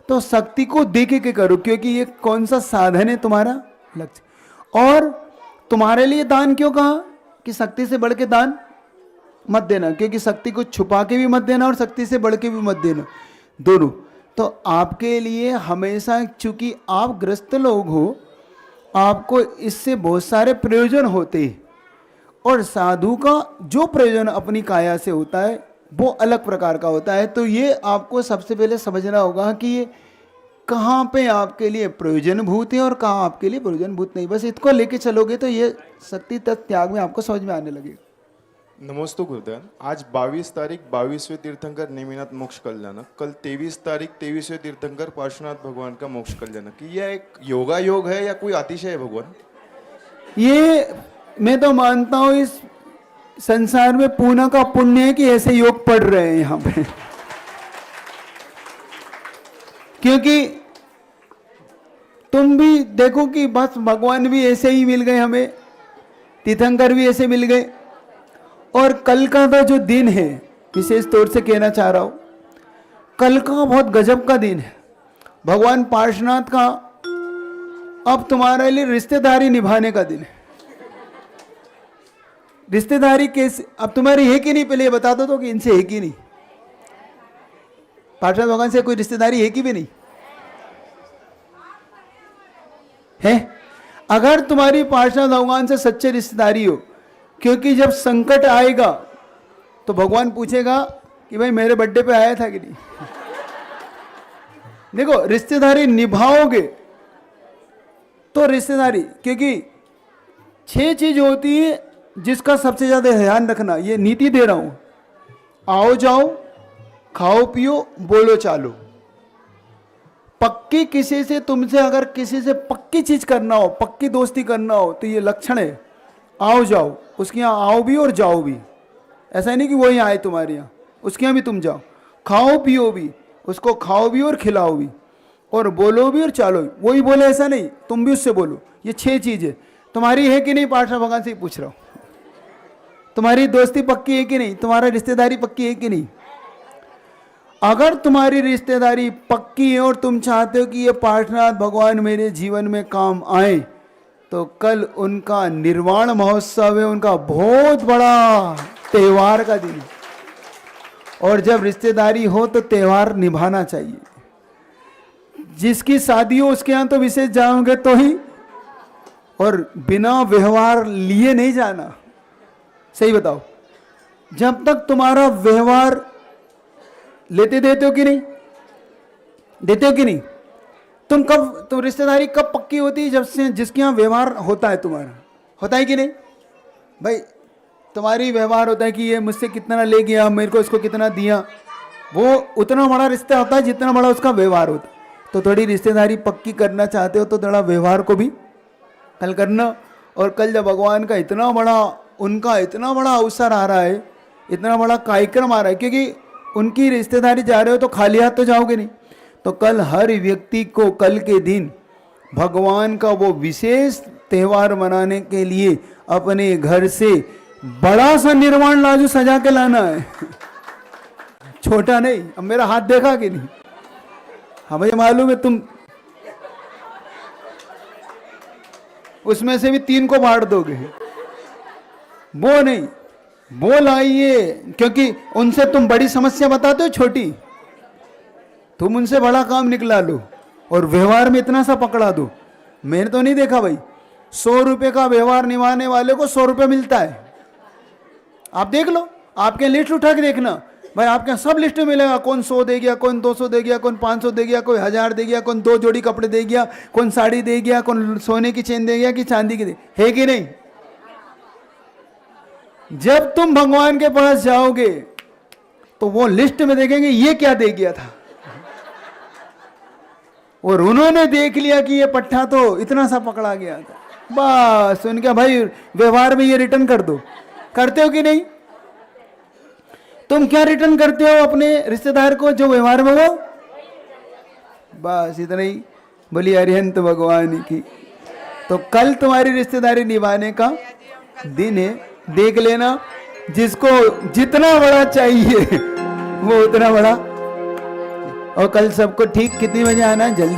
तो शक्ति को देखे के करो, क्योंकि ये कौन सा साधन है तुम्हारा लक्ष्य। और तुम्हारे लिए दान क्यों कहा कि शक्ति से बढ़ के दान मत देना, क्योंकि शक्ति को छुपा के भी मत देना और शक्ति से बढ़ के भी मत देना, दोनों। तो आपके लिए हमेशा, चूंकि आप ग्रस्त लोग हो, आपको इससे बहुत सारे प्रयोजन होते हैं। और साधु का जो प्रयोजन अपनी काया से होता है वो अलग प्रकार का होता है। तो ये आपको सबसे पहले समझना होगा कि ये कहाँ पे आपके लिए प्रयोजनभूत है और कहाँ आपके लिए प्रयोजनभूत नहीं। बस इसको लेके चलोगे तो ये शक्ति तत्व त्याग में आपको समझ में आने लगेगा। नमस्ते गुरुदेव। आज 22 तारीख 22वें तीर्थंकर नेमिनाथ मोक्ष कल्याणक, कल 23 तारीख 23वें तीर्थंकर पार्श्वनाथ भगवान का मोक्ष कल्याणक। यह एक योगा योग है या कोई अतिशय है भगवान? ये मैं तो मानता हूँ इस संसार में पूना का पुण्य है कि ऐसे योग पढ़ रहे हैं यहाँ पे। क्योंकि तुम भी देखो कि बस भगवान भी ऐसे ही मिल गए हमें, तीर्थंकर भी ऐसे मिल गए। और कल का तो जो दिन है, विशेष तौर से कहना चाह रहा हूं, कल का बहुत गजब का दिन है। भगवान पार्श्वनाथ का अब तुम्हारे लिए रिश्तेदारी निभाने का दिन है। रिश्तेदारी कैसे, अब तुम्हारी है कि नहीं, पहले ये बता दो तो कि इनसे है कि नहीं। पार्षद भगवान से कोई रिश्तेदारी है कि भी नहीं है? अगर तुम्हारी पार्षद भगवान से सच्चे रिश्तेदारी हो, क्योंकि जब संकट आएगा तो भगवान पूछेगा कि भाई मेरे बर्थडे पे आया था कि नहीं। देखो, रिश्तेदारी निभाओगे तो रिश्तेदारी, क्योंकि 6 चीज होती है जिसका सबसे ज्यादा ध्यान रखना, ये नीति दे रहा हूं। आओ जाओ, खाओ पियो, बोलो चालो। पक्की किसी से, तुमसे अगर किसी से पक्की चीज करना हो, पक्की दोस्ती करना हो, तो ये लक्षण है। आओ जाओ, उसके यहाँ आओ भी और जाओ भी। ऐसा नहीं कि वो ही आए तुम्हारे यहाँ, उसके यहाँ भी तुम जाओ। खाओ पियो भी, उसको खाओ भी और खिलाओ भी, और बोलो भी और चालो भी। वही बोले ऐसा नहीं, तुम भी उससे बोलो। ये 6 चीजें तुम्हारी है कि नहीं? पार्षद भगवान से ही पूछ रहा हूं। तुम्हारी दोस्ती पक्की है कि नहीं? तुम्हारा रिश्तेदारी पक्की है कि नहीं? अगर तुम्हारी रिश्तेदारी पक्की है और तुम चाहते हो कि ये पार्षदनाथ भगवान मेरे जीवन में काम आए, तो कल उनका निर्वाण महोत्सव है, उनका बहुत बड़ा त्योहार का दिन। और जब रिश्तेदारी हो तो त्योहार निभाना चाहिए। जिसकी शादी हो उसके यहाँ तो विशेष जाओगे तो ही, और बिना व्यवहार लिए नहीं जाना। सही बताओ, जब तक तुम्हारा व्यवहार लेते देते हो कि नहीं? देते हो कि नहीं? तुम रिश्तेदारी कब पक्की होती है? जब से जिसके यहाँ व्यवहार होता है तुम्हारा, होता है कि नहीं? भाई तुम्हारी व्यवहार होता है कि ये मुझसे कितना ले गया, मेरे को इसको कितना दिया, वो उतना बड़ा रिश्ता होता है जितना बड़ा उसका व्यवहार होता है। तो थोड़ी रिश्तेदारी पक्की करना चाहते हो तो थोड़ा व्यवहार को भी कल करना। और कल जब भगवान का इतना बड़ा, उनका इतना बड़ा अवसर आ रहा है, इतना बड़ा कार्यक्रम आ रहा है, क्योंकि उनकी रिश्तेदारी जा रहे हो तो खाली हाथ तो जाओगे नहीं। तो कल हर व्यक्ति को कल के दिन भगवान का वो विशेष त्यौहार मनाने के लिए अपने घर से बड़ा सा निर्वाण लाजू सजा के लाना है। छोटा नहीं। अब मेरा हाथ देखा कि नहीं? हमें मालूम है तुम उसमें से भी 3 को बांट दोगे। वो नहीं, वो लाइए, क्योंकि उनसे तुम बड़ी समस्या बताते हो छोटी, तुम उनसे बड़ा काम निकला लो और व्यवहार में इतना सा पकड़ा दो। मैंने तो नहीं देखा भाई, 100 रुपए का व्यवहार निभाने वाले को 100 रुपए मिलता है। आप देख लो, आपके लिस्ट उठा के देखना भाई, आपके सब लिस्ट में मिलेगा। कौन 100 दे गया, कौन 200 दे गया, कौन 500 दे गया, कोई 1000 दे गया, कौन 2 जोड़ी कपड़े दे गया, कौन साड़ी दे गया, कौन सोने की चेन दे गया कि चांदी की दे, है कि नहीं? जब तुम भगवान के पास जाओगे तो वो लिस्ट में देखेंगे ये क्या दे गया था, और उन्होंने देख लिया कि ये पट्टा तो इतना सा पकड़ा गया था, बस उनका भाई व्यवहार में ये रिटर्न कर दो। करते हो कि नहीं? तुम क्या रिटर्न करते हो अपने रिश्तेदार को जो व्यवहार में हो? बस इतना ही। बोली अरिहंत भगवान की। तो कल तुम्हारी रिश्तेदारी निभाने का दिन है। देख लेना, जिसको जितना बड़ा चाहिए वो उतना बड़ा। और कल सबको ठीक कितने बजे आना है? जल्दी।